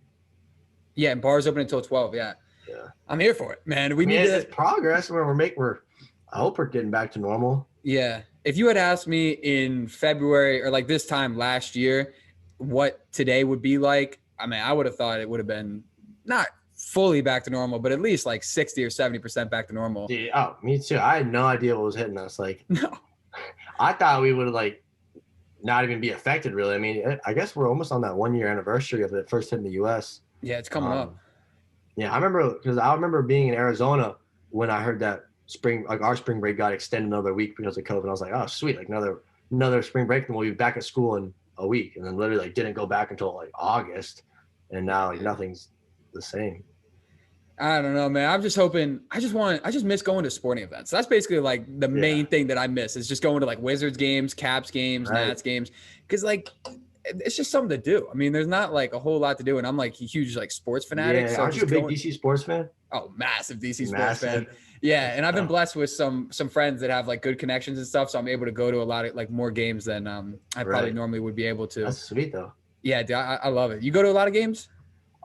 Yeah, and bars open until 12. Yeah. Yeah. I'm here for it, man. We need it's progress. I hope we're getting back to normal. Yeah. If you had asked me in February or like this time last year what today would be like, I mean, I would have thought it would have been not fully back to normal, but at least like 60 or 70% back to normal. Dude, oh, me too. I had no idea what was hitting us. Like, No. I thought we would like not even be affected, really. I mean, I guess we're almost on that 1-year anniversary of it first hitting the U.S. Yeah, it's coming up. Yeah, I remember being in Arizona when I heard that our spring break got extended another week because of COVID. I was like, oh, sweet, like another spring break, and we'll be back at school in a week, and then literally like didn't go back until like August, and now like nothing's the same. I don't know, man. I'm just hoping. I just miss going to sporting events. That's basically like the main thing that I miss is just going to like Wizards games, Caps games, Nats games, because like it's just something to do. I mean, there's not like a whole lot to do, and I'm like a huge like sports fanatic. Yeah, So aren't you a big DC sports fan? Oh, massive DC sports fan. Yeah, and I've been blessed with some friends that have like good connections and stuff, so I'm able to go to a lot of like more games than I probably normally would be able to. That's sweet though. Yeah, dude, I love it. You go to a lot of games?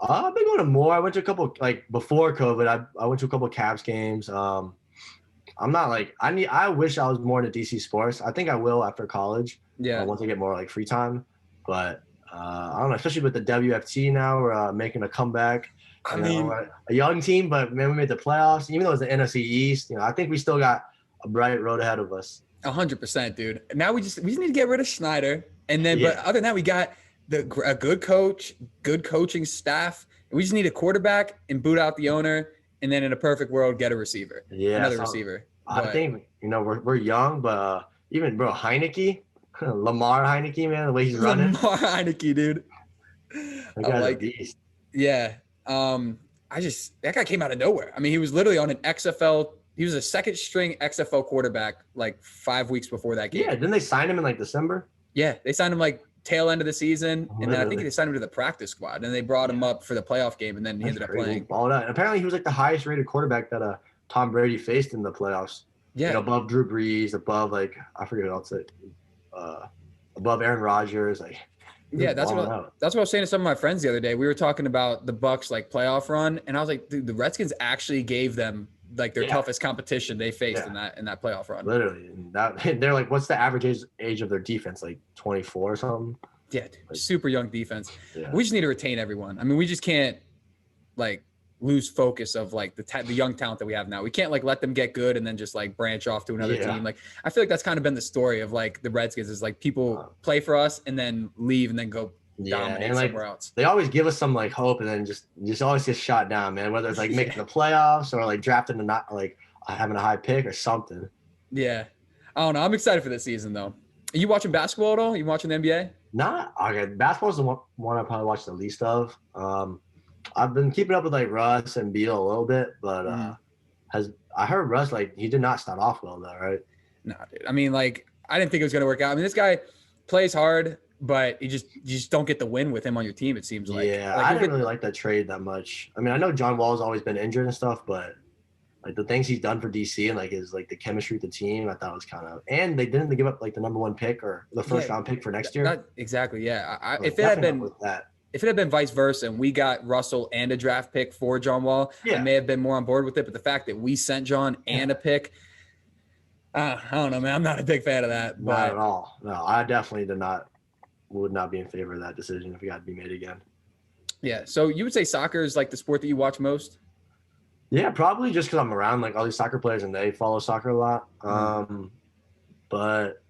I've been going to more. I went to a couple like before COVID. I went to a couple of Cavs games. I'm not like I wish I was more into DC sports. I think I will after college. Yeah. Once I get more like free time, but I don't know. Especially with the WFT now, we're making a comeback. I mean, we're a young team, but man, we made the playoffs. Even though it's the NFC East, I think we still got a bright road ahead of us. 100%, dude. Now we just need to get rid of Schneider, and then but other than that, we got a good coach, good coaching staff. And we just need a quarterback and boot out the owner, and then in a perfect world, get a receiver. Yeah, another receiver. I think we're young, but even bro Heineke, Lamar Heineke, man, the way he's running. Lamar Heineke, dude. I like beast. Yeah. That guy came out of nowhere. I mean, he was literally on an XFL. He was a second string XFL quarterback like 5 weeks before that game. Yeah, didn't they sign him in like December? Yeah, they signed him like tail end of the season, and then I think they signed him to the practice squad, and they brought him up for the playoff game, and then he ended up playing. Balled out. And apparently, he was like the highest rated quarterback that Tom Brady faced in the playoffs. Yeah, above Drew Brees, above like I forget what else. Above Aaron Rodgers, like. Yeah, that's what I was saying to some of my friends the other day. We were talking about the Bucs like playoff run, and I was like, dude, the Redskins actually gave them like their toughest competition they faced in that playoff run. Literally, and they're like, what's the average age of their defense? Like 24 or something. Yeah, dude, super young defense. Yeah. We just need to retain everyone. I mean, we just can't like lose focus of like the young talent that we have now. We can't like let them get good and then just like branch off to another team. Like I feel like that's kind of been the story of like the Redskins is like people play for us and then leave and then go dominate somewhere else. They always give us some like hope and then just always get shot down, man. Whether it's like making the playoffs or like drafting and not like having a high pick or something. Yeah, I don't know. I'm excited for this season though. Are you watching basketball at all? Are you watching the NBA? Okay. Basketball's the one I probably watch the least of. I've been keeping up with like Russ and Beal a little bit, but I heard Russ like he did not start off well though, right? No, dude. I mean, like I didn't think it was gonna work out. I mean, this guy plays hard, but you just don't get the win with him on your team. It seems like. Yeah, I didn't really like that trade that much. I mean, I know John Wall's always been injured and stuff, but like the things he's done for DC and like his like the chemistry with the team, I thought was kind of. And they didn't give up like the #1 pick or the first round pick for next year. Exactly. Yeah. If it had been If it had been vice versa and we got Russell and a draft pick for John Wall, I may have been more on board with it. But the fact that we sent John and a pick, I don't know, man. I'm not a big fan of that. Not at all. No, I definitely would not be in favor of that decision if it got to be made again. Yeah. So you would say soccer is like the sport that you watch most? Yeah, probably just because I'm around like all these soccer players and they follow soccer a lot. But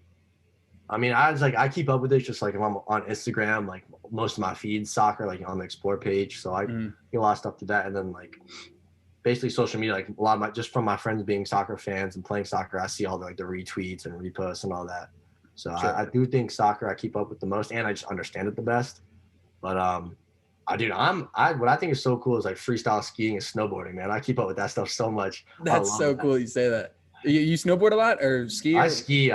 I mean, I keep up with it just like if I'm on Instagram, like most of my feed's soccer, like on the Explore page. So I get a lot of stuff to that. And then like basically social media, like a lot of just from my friends being soccer fans and playing soccer, I see all the like the retweets and reposts and all that. So sure. I do think soccer I keep up with the most and I just understand it the best. But what I think is so cool is like freestyle skiing and snowboarding, man. I keep up with that stuff so much. That's so cool you say that. You snowboard a lot or ski? I ski.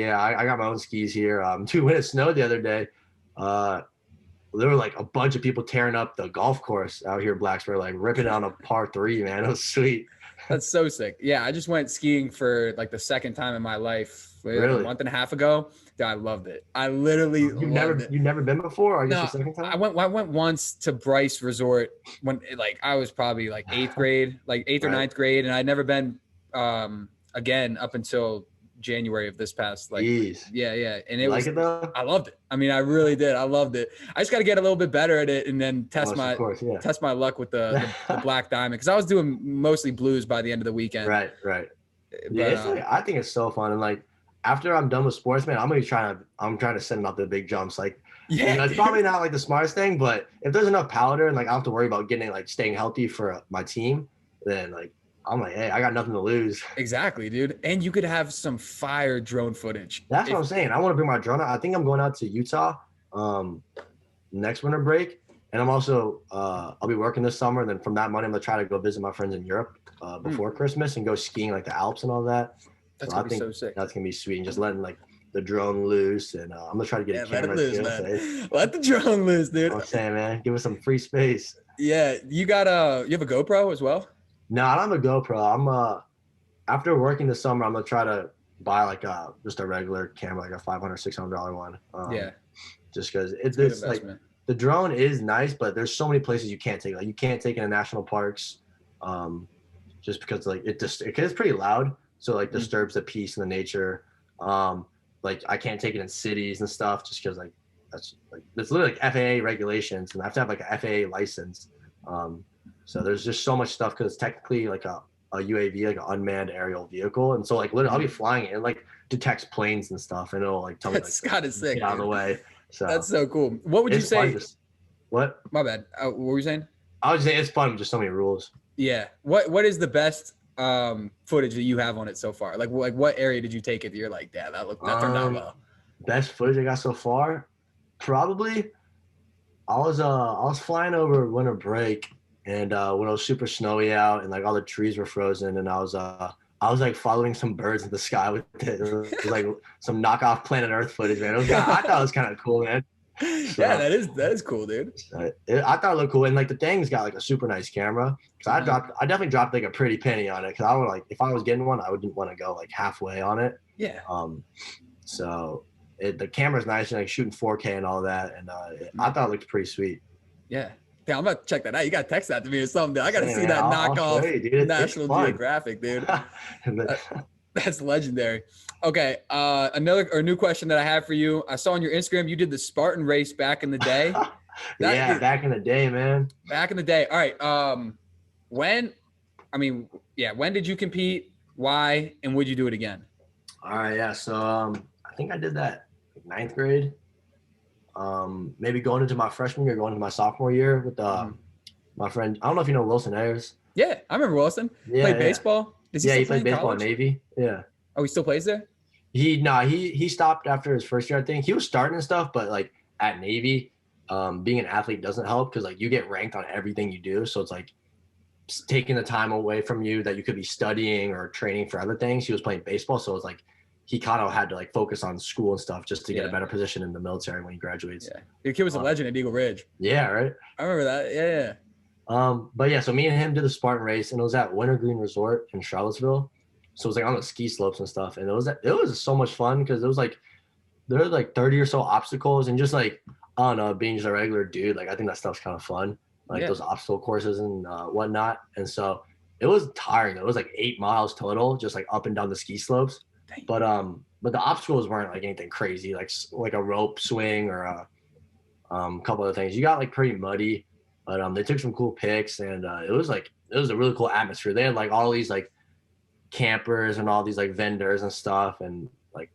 Yeah, I got my own skis here. Dude, when it snowed the other day, there were like a bunch of people tearing up the golf course out here in Blacksburg, like ripping on a par 3, man. It was sweet. That's so sick. Yeah, I just went skiing for like the second time in my life. Really? A month and a half ago. Dude, I loved it. I literally loved it. You've never been before? Or no, the second time? I went once to Bryce Resort when like I was probably like 8th grade, like 8th or 9th grade, and I'd never been again up until January of this past yeah and it was it though? I loved it. I mean, I really did. I loved it. I just got to get a little bit better at it and then test my luck with the Black Diamond because I was doing mostly blues by the end of the weekend. Right. But, yeah, I think it's so fun and like after I'm done with sports, man, I'm trying to send out the big jumps. Like it's probably not like the smartest thing, but if there's enough powder and like I don't have to worry about staying healthy for my team, then like I'm like, hey, I got nothing to lose. Exactly, dude. And you could have some fire drone footage. That's what I'm saying. I want to bring my drone out. I think I'm going out to Utah next winter break. And I'm also I'll be working this summer. And then from that money, I'm gonna try to go visit my friends in Europe before Christmas and go skiing like the Alps and all that. That's So gonna I be think so sick. that's gonna be sweet. And just letting like the drone loose. And I'm gonna try to get Yeah, a let it camera loose, too. man. So Let the drone loose, dude. I'm saying, man, give us some free space. Yeah, you have a GoPro as well? No, I don't have a GoPro. I'm after working this summer, I'm gonna try to buy like just a regular camera, like a $500-$600 one. Yeah, Just because it's a good it's like investment. the drone is nice, but there's so many places you can't take. Like you can't take it in national parks, just because like it gets pretty loud, so like disturbs the peace and the nature. Like I can't take it in cities and stuff, just because like that's like it's literally like FAA regulations, and I have to have like a FAA license. So there's just so much stuff because it's technically like a UAV, like an unmanned aerial vehicle, and so like literally I'll be flying it and like detects planes and stuff, and it'll like tell me like That's kind of sick, get out of the dude. way. So That's so cool. What would you it's fun. say? Just what My bad. What were you saying? I would say it's fun. Just so many rules. Yeah. What is the best footage that you have on it so far? Like what area did you take it that you're like, yeah, that turned out well? Best footage I got so far, probably I was flying over winter break, and when it was super snowy out and like all the trees were frozen, and I was like following some birds in the sky with it. It was like some knockoff Planet Earth footage, man. I thought it was kind of cool, man. So, Yeah, that is cool, dude. I thought it looked cool, and like the thing's got like a super nice camera. So I definitely dropped like a pretty penny on it because I would like if I was getting one, I wouldn't want to go like halfway on it. Yeah. So the camera's nice and like shooting 4K and all that, and I thought it looked pretty sweet. Yeah. Yeah, I'm about to check that out. You gotta text that to me or something. I gotta see Man, that I'll knockoff show you, dude. National Geographic, dude. That's legendary. Okay, another new question that I have for you. I saw on your Instagram you did the Spartan race back in the day. Back in the day, man. Back in the day. All right. When did you compete? Why? And would you do it again? All right, yeah. So I think I did that like ninth grade. Maybe going into my freshman year, going into my sophomore year with my friend. I don't know if you know Wilson Ayers. Yeah, I remember Wilson. Yeah, Played baseball. He played baseball at Navy. Yeah. Oh, he still plays there? He stopped after his first year, I think. He was starting and stuff, but like at Navy, being an athlete doesn't help because like you get ranked on everything you do. So it's like taking the time away from you that you could be studying or training for other things. He was playing baseball, so it's like he kind of had to like focus on school and stuff just to get a better position in the military when he graduates. Yeah, your kid was a legend at Eagle Ridge. Yeah, right. I remember that. Yeah. But yeah, so me and him did the Spartan race, and it was at Wintergreen Resort in Charlottesville. So it was like on the ski slopes and stuff, and it was so much fun because it was like there were like 30 or so obstacles, and just like I don't know, being just a regular dude, like I think that stuff's kind of fun, like those obstacle courses and whatnot. And so it was tiring. It was like 8 miles total, just like up and down the ski slopes. Dang. But the obstacles weren't like anything crazy, like a rope swing or a couple other things. You got like pretty muddy. But they took some cool pics, and it was a really cool atmosphere. They had like all these like campers and all these like vendors and stuff, and like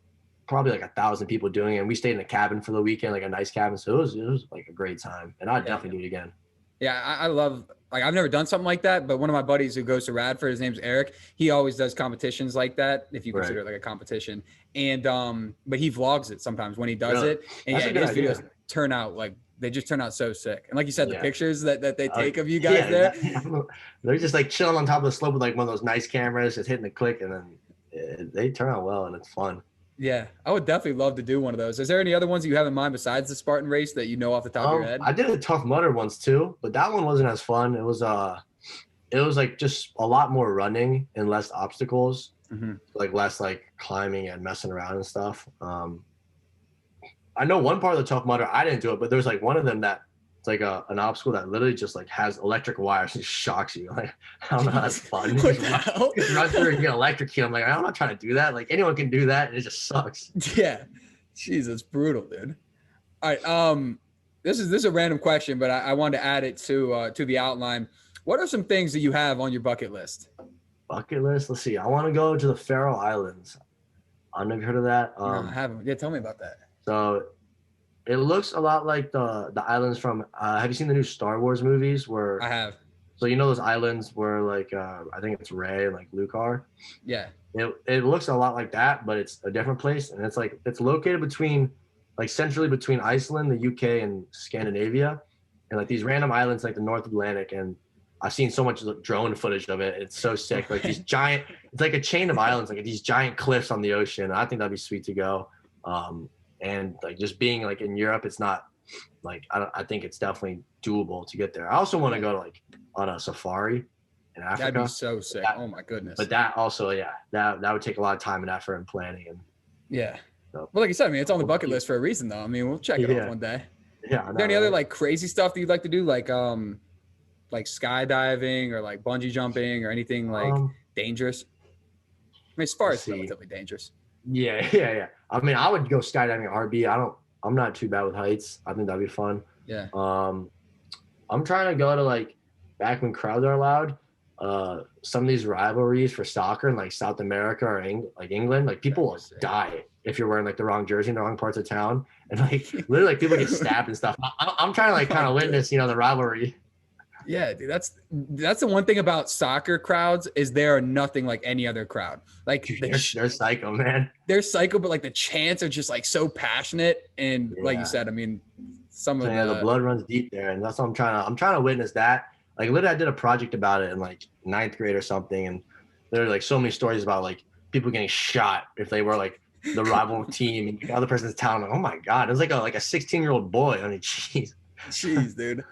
probably like 1,000 people doing it. And we stayed in a cabin for the weekend, like a nice cabin. So it was like a great time, and I'd definitely do it again. Yeah, I love like I've never done something like that, but one of my buddies who goes to Radford, his name's Eric. He always does competitions like that, if you consider it like a competition. And but he vlogs it sometimes when he does it, and his videos turn out like. They just turn out so sick. And like you said, the pictures that they take of you guys there. They're just like chilling on top of the slope with like one of those nice cameras, just hitting the click, and then they turn out well, and it's fun. Yeah, I would definitely love to do one of those. Is there any other ones you have in mind besides the Spartan race that you know off the top of your head? I did the Tough Mudder ones too, but that one wasn't as fun. It was like just a lot more running and less obstacles, like less like climbing and messing around and stuff. I know one part of the Tough Mudder, I didn't do it, but there's like one of them that it's like an obstacle that literally just like has electric wires and shocks you. Like, I don't know, that's fun. You just run through and get electrocuted. I'm like, I'm not trying to do that. Like anyone can do that, and it just sucks. Yeah. Jeez, it's brutal, dude. All right. This is a random question, but I wanted to add it to the outline. What are some things that you have on your bucket list? Bucket list? Let's see. I want to go to the Faroe Islands. I've never heard of that. No, I haven't. Yeah, tell me about that. So it looks a lot like the islands from have you seen the new Star Wars movies where I have. So you know those islands where like I think it's Rey and like Luke are? Yeah. It looks a lot like that, but it's a different place, and it's located between like centrally between Iceland, the UK, and Scandinavia, and like these random islands like the North Atlantic. And I've seen so much drone footage of it. It's so sick. Like these giant, it's like a chain of islands, like these giant cliffs on the ocean. I think that'd be sweet to go. And like just being like in Europe, it's not like I think it's definitely doable to get there. I also want to go to like on a safari in Africa. That'd be so sick. Oh my goodness. But that also, yeah, that would take a lot of time and effort and planning. And yeah. So, well, like you said, I mean, it's on the bucket list for a reason, though. I mean, we'll check it off one day. Yeah. Are there any other like crazy stuff that you'd like to do, like skydiving or like bungee jumping or anything like dangerous? I mean, as far as relatively dangerous. Yeah. I mean, I would go skydiving at RB. I'm not too bad with heights. I think that'd be fun. Yeah. I'm trying to go to like back when crowds are allowed. Some of these rivalries for soccer in like South America or England, like people will die if you're wearing like the wrong jersey in the wrong parts of town, and like literally like people get stabbed and stuff. I'm trying to like kind of witness, the rivalry. Yeah, dude, that's the one thing about soccer crowds is they are nothing like any other crowd. Like they're psycho, man. They're psycho, but like the chants are just like so passionate, and like you said, I mean, the blood runs deep there, and that's what I'm trying to witness that. Like literally, I did a project about it in like 9th grade or something, and there are like so many stories about like people getting shot if they were like the rival team and the other person's town. Like, oh my god, it was like a 16-year-old boy. I mean, jeez, dude,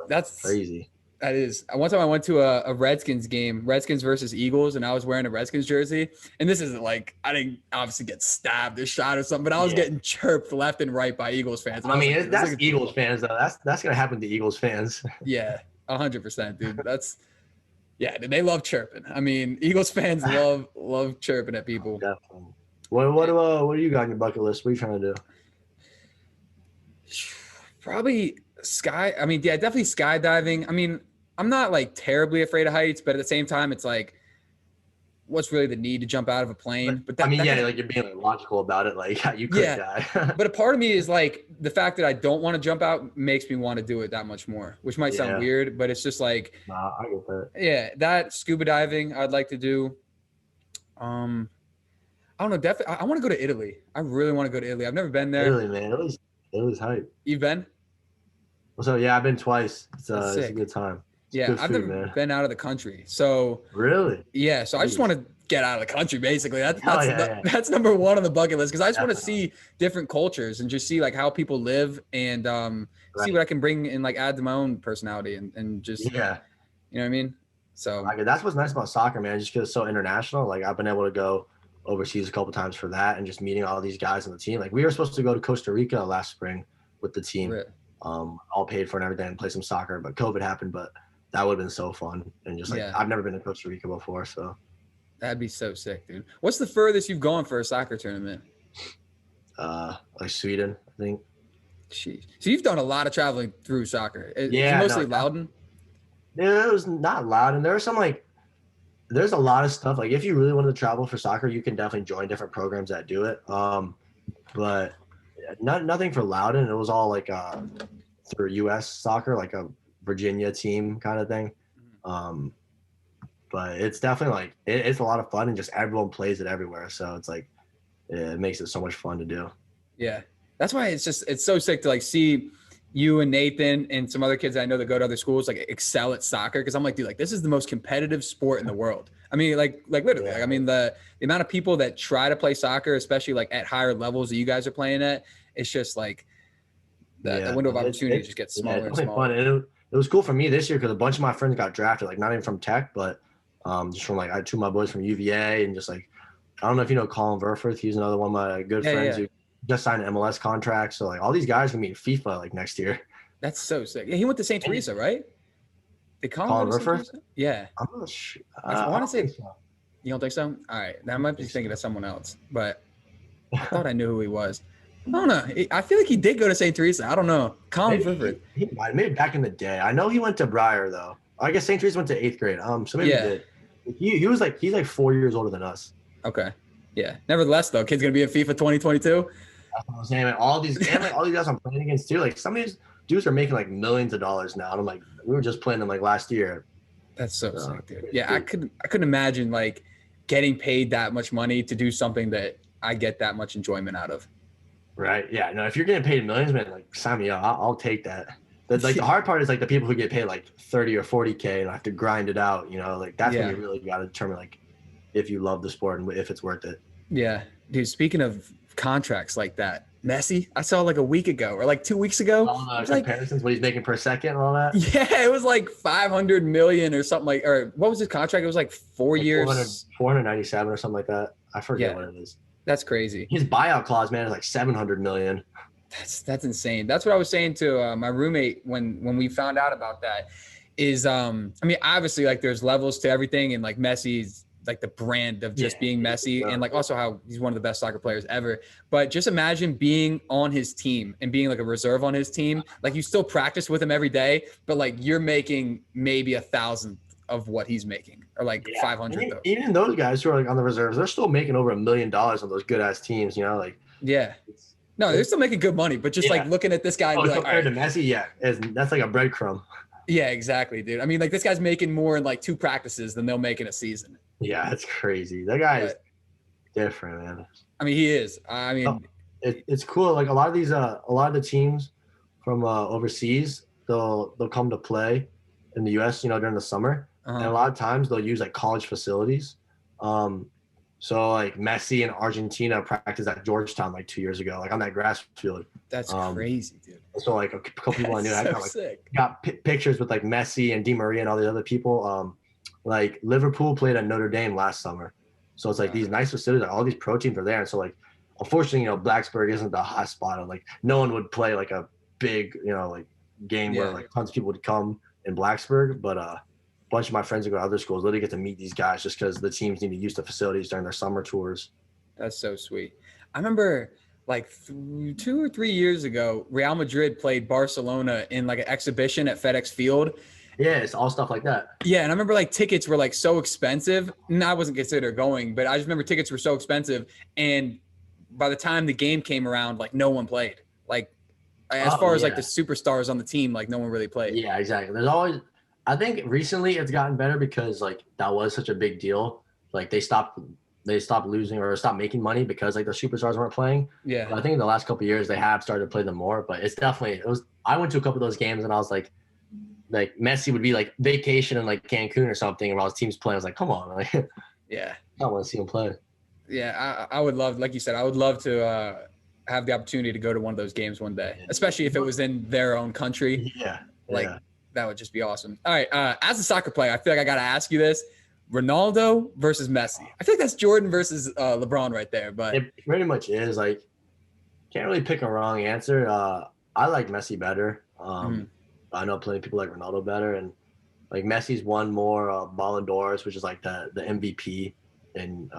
that's crazy. That is. One time I went to a Redskins game, Redskins versus Eagles, and I was wearing a Redskins jersey. And this isn't like I didn't obviously get stabbed or shot or something, but I was getting chirped left and right by Eagles fans. And I mean, like, that's Eagles fans though. That's gonna happen to Eagles fans. Yeah, 100%, dude. Dude, they love chirping. I mean, Eagles fans love chirping at people. Definitely. What do you got on your bucket list? What are you trying to do? Probably definitely skydiving. I mean, I'm not like terribly afraid of heights, but at the same time, it's like, what's really the need to jump out of a plane? But like you're being like logical about it. Like you could die. But a part of me is like the fact that I don't want to jump out makes me want to do it that much more, which might sound weird, but it's just like, nah, I get that. Yeah, that scuba diving I'd like to do. I don't know. Definitely, I want to go to Italy. I really want to go to Italy. I've never been there. Italy, man. It was hype. You've been? So yeah, I've been twice. It's a good time. I've never been out of the country. So really, yeah. So I just want to get out of the country. Basically, that's number one on the bucket list because I just want to see different cultures and just see like how people live and see what I can bring and like add to my own personality and just you know what I mean. So that's what's nice about soccer, man. Just because it's so international. Like I've been able to go overseas a couple times for that and just meeting all these guys on the team. Like we were supposed to go to Costa Rica last spring with the team. Really? All paid for and everything and play some soccer, but COVID happened, but that would have been so fun. And just like, I've never been to Costa Rica before. So that'd be so sick, dude. What's the furthest you've gone for a soccer tournament? Like Sweden, I think. Jeez. So you've done a lot of traveling through soccer. Mostly Loudon? Yeah, it was not Loudon. There was there's a lot of stuff. Like if you really wanted to travel for soccer, you can definitely join different programs that do it. But nothing for Loudon. It was all like through U.S. soccer, like a Virginia team kind of thing. But it's definitely like it's a lot of fun and just everyone plays it everywhere. So it's like it makes it so much fun to do. Yeah, that's why it's so sick to like see you and Nathan and some other kids I know that go to other schools like excel at soccer because I'm like, dude, like this is the most competitive sport in the world. I mean, like literally, like, I mean the amount of people that try to play soccer, especially like at higher levels that you guys are playing at, it's just like the window of opportunity just gets smaller and smaller. Fun. It was cool for me this year because a bunch of my friends got drafted, like not even from Tech, but just from like I had two of my boys from UVA and just like I don't know if you know Colin Verfurth. He's another one of my good friends who just signed an MLS contract. So like all these guys will meet in FIFA like next year. That's so sick. Yeah, he went to St. Teresa, right? Did Colin Verfurth? Yeah. I'm not sure. I want to say so. You don't think so? All right. Now I might be thinking of someone else, but I thought I knew who he was. I don't know. I feel like he did go to St. Teresa. I don't know. Colin Verfurth. He might. Maybe back in the day. I know he went to Briar though. I guess St. Teresa went to 8th grade. So maybe he did. He's like 4 years older than us. Okay. Yeah. Nevertheless, though, kid's gonna be in FIFA 2022. That's what I'm saying. Man. All these guys I'm playing against too. Like some of these dudes are making like millions of dollars now. And I'm like, we were just playing them like last year. That's so sick, dude. Yeah, I couldn't imagine like getting paid that much money to do something that I get that much enjoyment out of. Right. Yeah. No, if you're getting paid millions, man, like sign me up. I'll take that. Like the hard part is like the people who get paid like 30 or 40K and have to grind it out, like that's when Yeah. you really got to determine like if you love the sport and if it's worth it. Yeah. Dude, speaking of contracts like that, Messi, I saw like a week ago or like 2 weeks ago. All It the was like, comparisons, what he's making per second and all that. yeah, it was like 500 million or something like, or what was his contract? It was like 4 years. 497 or something like that. I forget what it is. That's crazy. His buyout clause, man, is like 700 million. That's insane. That's what I was saying to my roommate when we found out about that is, I mean, obviously like there's levels to everything and like Messi's like the brand of just being Messi and like also how he's one of the best soccer players ever. But just imagine being on his team and being like a reserve on his team. Like you still practice with him every day, but like you're making maybe 1,000th of what he's making or like 500 though. Even those guys who are like on the reserves, they're still making over $1 million on those good ass teams, like. Yeah. No, they're still making good money, but just like looking at this guy and be like, compared to Messi, that's like a breadcrumb. Yeah, exactly, dude. I mean, like this guy's making more in like 2 practices than they'll make in a season. Yeah, that's crazy. That guy is different, man. I mean, he is. I mean, it's cool. Like a lot of the teams from overseas, they'll come to play in the U.S. During the summer, and a lot of times they'll use like college facilities. So like Messi and Argentina practiced at Georgetown like 2 years ago, like on that grass field. That's crazy, dude. So like a couple people I knew, So got pictures with like Messi and Di Maria and all these other people. Like Liverpool played at Notre Dame last summer, so it's like these nice facilities, like all these pro teams are there, and so like unfortunately, Blacksburg isn't the hot spot of like no one would play like a big like game where like tons of people would come in Blacksburg, but bunch of my friends who go to other schools literally get to meet these guys just because the teams need to use the facilities during their summer tours. That's so sweet. I remember like 2 or 3 years ago, Real Madrid played Barcelona in like an exhibition at FedEx Field. Yeah, it's all stuff like that. Yeah, and I remember like tickets were like so expensive. And I wasn't considered going, but I just remember tickets were so expensive. And by the time the game came around, like no one played. Like as far as like the superstars on the team, like no one really played. Yeah, exactly. There's always – I think recently it's gotten better because like that was such a big deal. Like they stopped losing or stopped making money because like the superstars weren't playing. Yeah. But I think in the last couple of years they have started to play them more. But it's definitely I went to a couple of those games and I was like Messi would be like vacation in like Cancun or something, and while his team's playing, I was like, come on, like I want to see him play. Yeah, I would love, like you said, I would love to have the opportunity to go to one of those games one day, especially if it was in their own country. Yeah. That would just be awesome. All right. As a soccer player, I feel like I got to ask you this. Ronaldo versus Messi. I feel like that's Jordan versus LeBron right there. But it pretty much is. Like, can't really pick a wrong answer. I like Messi better. I know plenty of people like Ronaldo better. And, like, Messi's won more Ballon d'Ors, which is, like, the MVP in,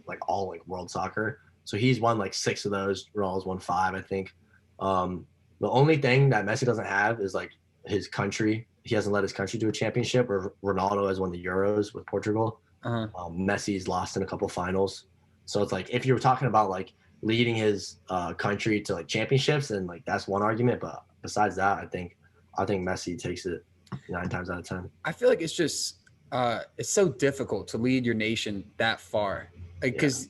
like, all, like, world soccer. So he's won, like, 6 of those. Ronaldo's won 5, I think. The only thing that Messi doesn't have is, like, his country. He hasn't led his country to a championship, or Ronaldo has won the Euros with Portugal. Messi's lost in a couple finals. So it's like, if you were talking about like leading his country to like championships, then like that's one argument. But besides that, I think Messi takes it 9 times out of 10. I feel like it's just it's so difficult to lead your nation that far because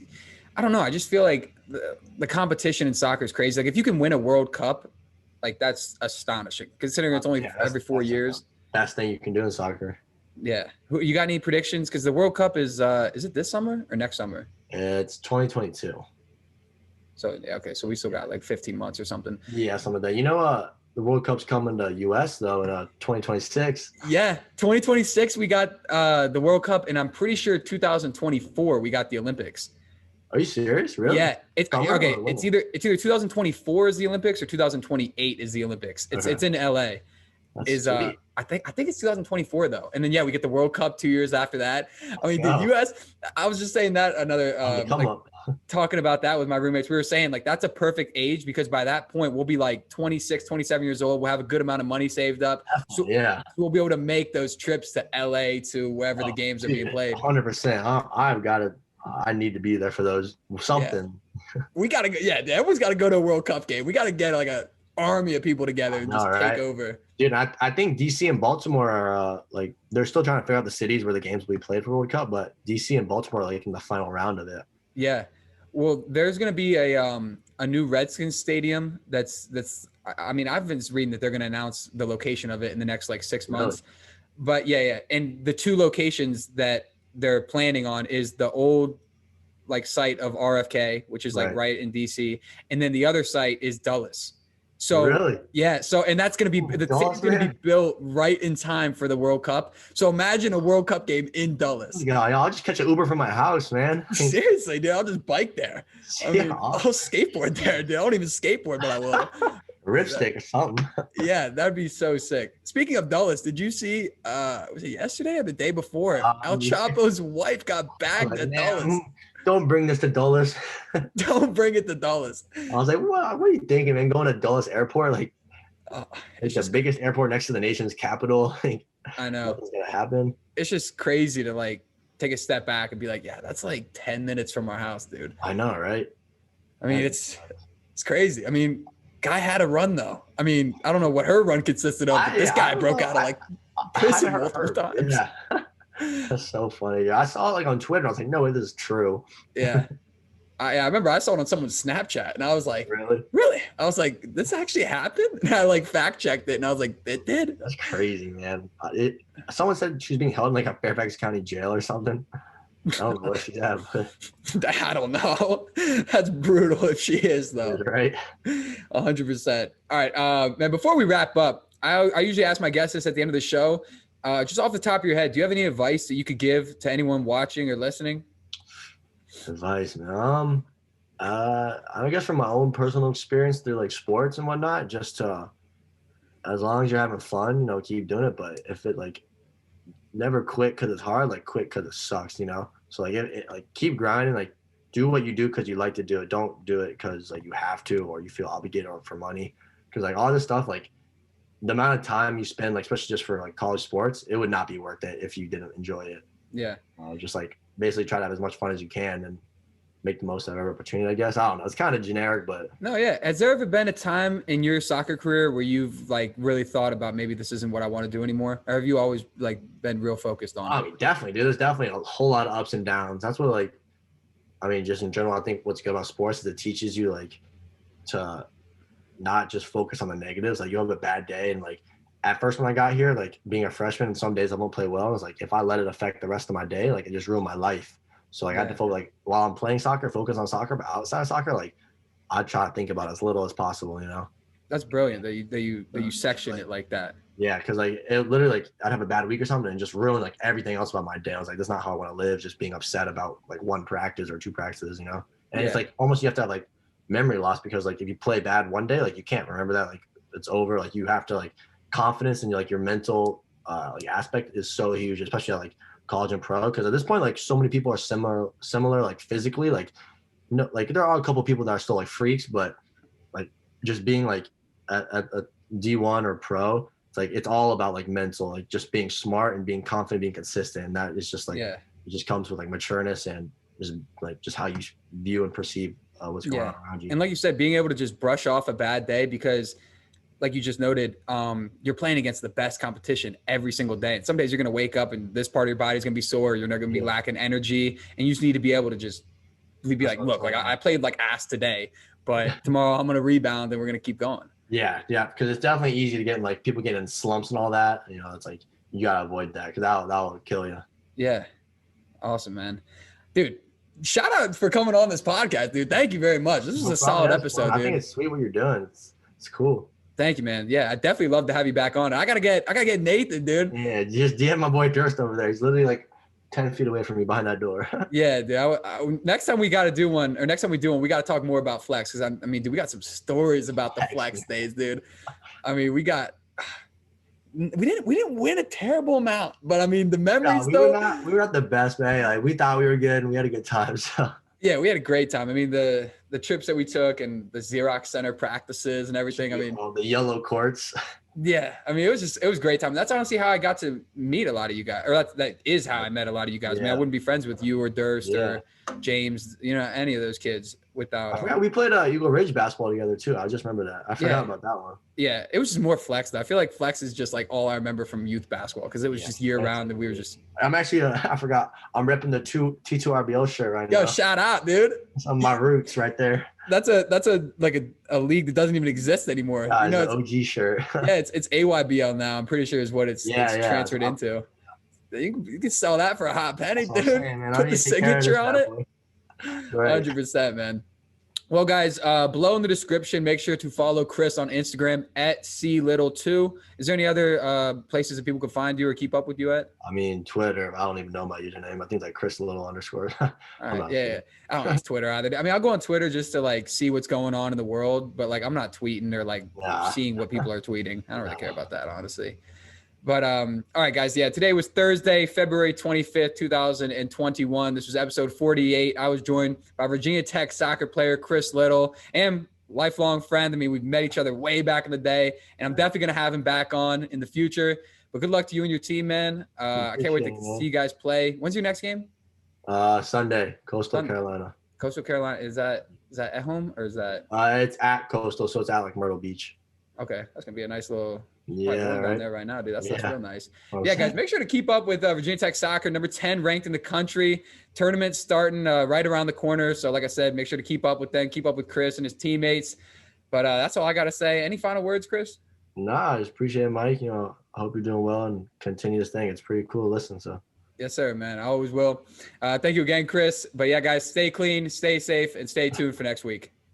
I don't know. I just feel like the competition in soccer is crazy. Like if you can win a World Cup, like that's astonishing considering it's only every 4 years. Best thing you can do in soccer. Yeah. You got any predictions? Because the World Cup is it this summer or next summer? It's 2022. So okay, so we still got like 15 months or something. Yeah, some of that. The World Cup's coming to US though in 2026. Yeah, 2026 we got the World Cup, and I'm pretty sure 2024 we got the Olympics. Are you serious? Really? Yeah. It's okay. It's either 2024 is the Olympics or 2028 is the Olympics. It's in LA. That's sweet. I think it's 2024 though. And then we get the World Cup 2 years after that. I mean, the US, I was just saying that talking about that with my roommates, we were saying like that's a perfect age because by that point we'll be like 26, 27 years old. We'll have a good amount of money saved up. So we'll be able to make those trips to LA to wherever the games are being played. 100%. I need to be there for those something. Yeah. We got to go. Yeah. Everyone's got to go to a World Cup game. We got to get like a army of people together and just take over. Dude, I think DC and Baltimore are like they're still trying to figure out the cities where the games will be played for World Cup, but DC and Baltimore are like in the final round of it. Yeah. Well, there's going to be a new Redskins stadium I mean, I've been reading that they're going to announce the location of it in the next like 6 months. Really? But yeah. And the two locations that they're planning on is the old like site of RFK, which is like Right. right in DC. And then the other site is Dulles. So Really? yeah, and that's going to be, the stadium's Dulles, going to be man? built right in time for the World Cup. So imagine a World Cup game in Dulles. Yeah, I'll just catch an Uber from my house, man. Seriously, dude, I'll just bike there. I mean, Yeah. I'll skateboard there, dude. I don't even skateboard, but I will. Ripstick or something. Yeah, that'd be so sick. Speaking of Dulles, did you see, was it yesterday or the day before? El Yeah. Chapo's wife got bagged at Dulles. Don't bring this to Dulles. Don't bring it to Dulles. I was like, what are you thinking, man? Going to Dulles Airport? Like, It's the just, biggest airport next to the nation's capital. Like, I know. nothing's going to happen. It's just crazy to like take a step back and be like, yeah, that's like 10 minutes from our house, dude. I know, right? I mean, it's crazy. I mean, guy had a run though. I mean, I don't know what her run consisted of, but this guy broke out of like pussy multiple times. Yeah. That's so funny. I saw it like on Twitter. I was like, no way, this is true. Yeah. I remember I saw it on someone's Snapchat and I was like, really? I was like, this actually happened? And I like fact checked it and I was like, it did. That's crazy, man. Someone said she's being held in like a Fairfax County jail or something. I don't know what she's at, but I don't know. That's brutal if she is though. Right. 100%. All right, man, before we wrap up, I usually ask my guests this at the end of the show. Just off the top of your head, do you have any advice that you could give to anyone watching or listening? Advice, man. I guess from my own personal experience through like sports and whatnot, just as long as you're having fun, keep doing it. But if it like never quit because it's hard, like quit because it sucks, So like like keep grinding, like do what you do because you like to do it. Don't do it because like you have to or you feel obligated or for money. Because like all this stuff, like the amount of time you spend, like especially just for like college sports, it would not be worth it if you didn't enjoy it. Yeah. Just like basically try to have as much fun as you can and make the most of every opportunity, I guess. I don't know. It's kind of generic, but no, yeah. Has there ever been a time in your soccer career where you've like really thought about maybe this isn't what I want to do anymore? Or have you always like been real focused on it? I mean, definitely, dude. There's definitely a whole lot of ups and downs. That's what just in general, I think what's good about sports is it teaches you like to not just focus on the negatives. Like you have a bad day and like at first when I got here, like being a freshman and some days I won't play well, I was like, if I let it affect the rest of my day, like it just ruined my life. So like I had to focus, like while I'm playing soccer, focus on soccer, but outside of soccer, like I try to think about as little as possible, That's brilliant that you section it like that. Yeah, because like it literally like I'd have a bad week or something and just ruin like everything else about my day. I was like, that's not how I want to live, just being upset about like one practice or two practices, And it's like almost you have to have like memory loss because like if you play bad one day, like you can't remember that, like it's over. Like you have to like confidence and like your mental like aspect is so huge, especially at like college and pro, because at this point like so many people are similar like physically, like like there are a couple people that are still like freaks, but like just being like at a D1 or pro, it's like it's all about like mental, like just being smart and being confident, being consistent, and that is just like it just comes with like matureness and just how you view and perceive what's going on around you. And like you said, being able to just brush off a bad day because like you just noted, you're playing against the best competition every single day. And some days you're going to wake up and this part of your body is going to be sore. You're not going to be lacking energy. And you just need to be able to just be like, look, like I played like ass today, but tomorrow I'm going to rebound and we're going to keep going. Yeah. Because it's definitely easy to get in, like people get in slumps and all that. It's like you got to avoid that because that'll kill you. Yeah. Awesome, man. Dude, shout out for coming on this podcast, dude. Thank you very much. This was a solid episode, dude. I think it's sweet what you're doing. It's cool. Thank you, man. Yeah, I definitely love to have you back on. I gotta get Nathan, dude. Yeah, just DM my boy Durst over there. He's literally like 10 feet away from me behind that door. Yeah, dude. Next time we got to do one, or next time we do one, we got to talk more about flex. Because I mean, dude, we got some stories about the flex days, dude. I mean, we didn't win a terrible amount, but I mean, the memories we were not the best, man. Like we thought we were good and we had a good time. So yeah, we had a great time. I mean, the trips that we took and the Xerox Center practices and everything. I mean, the yellow courts. Yeah, I mean, it was a great time. That's honestly how I got to meet a lot of you guys, or that is how I met a lot of you guys. I mean, I Yeah, wouldn't be friends with you or Durst yeah. or James, you know, any of those kids I without forgot we played Eagle Ridge basketball together too. I just remember that. I forgot yeah, about that one. yeah. It was just more flex though. I feel like flex is just like all I remember from youth basketball because it was Yeah, just year that's round it. and we were just I'm actually I forgot. I'm repping the T2 RBL shirt right yo now. shout out, dude. Some of my roots right there. That's a league that doesn't even exist anymore. You It's know, an it's OG shirt. yeah, it's AYBL now. I'm pretty sure is what it's Yeah, yeah. transferred into. You can sell that for a hot penny, That's what I'm dude. saying, man. I Put the need to take care of signature this on bad it. boy. Right. 100%, man. Well, guys, below in the description, make sure to follow Chris on Instagram at CLittle2. Is there any other places that people can find you or keep up with you at? I mean, Twitter. I don't even know my username. I think like Chris Little underscore. All I'm right, not yeah, sure. yeah. I don't use Twitter either. I mean, I'll go on Twitter just to like see what's going on in the world, but like I'm not tweeting or like Nah. seeing what people are tweeting. I don't really Nah. care about that, honestly. But all right, guys. Yeah, today was Thursday, February 25th, 2021. This was episode 48. I was joined by Virginia Tech soccer player Chris Little and lifelong friend. I mean, we've met each other way back in the day, and I'm definitely gonna have him back on in the future. But good luck to you and your team, man. I can't wait to see you guys play. When's your next game? Sunday, Coastal Sunday. Carolina. Coastal Carolina. Is that at home or is that? It's at Coastal, so it's at like Myrtle Beach. Okay, that's gonna be a nice little. Yeah, Down right. there right now, dude. That's real nice. Well, Yeah, guys, make sure to keep up with Virginia Tech soccer, number 10 ranked in the country. Tournament starting right around the corner. So, like I said, make sure to keep up with them, keep up with Chris and his teammates. But that's all I got to say. Any final words, Chris? Nah, I just appreciate it, Mike. You know, I hope you're doing well and continue this thing. It's pretty cool to listen. So. Yes, sir, man. I always will. Thank you again, Chris. But yeah, guys, stay clean, stay safe, and stay tuned for next week.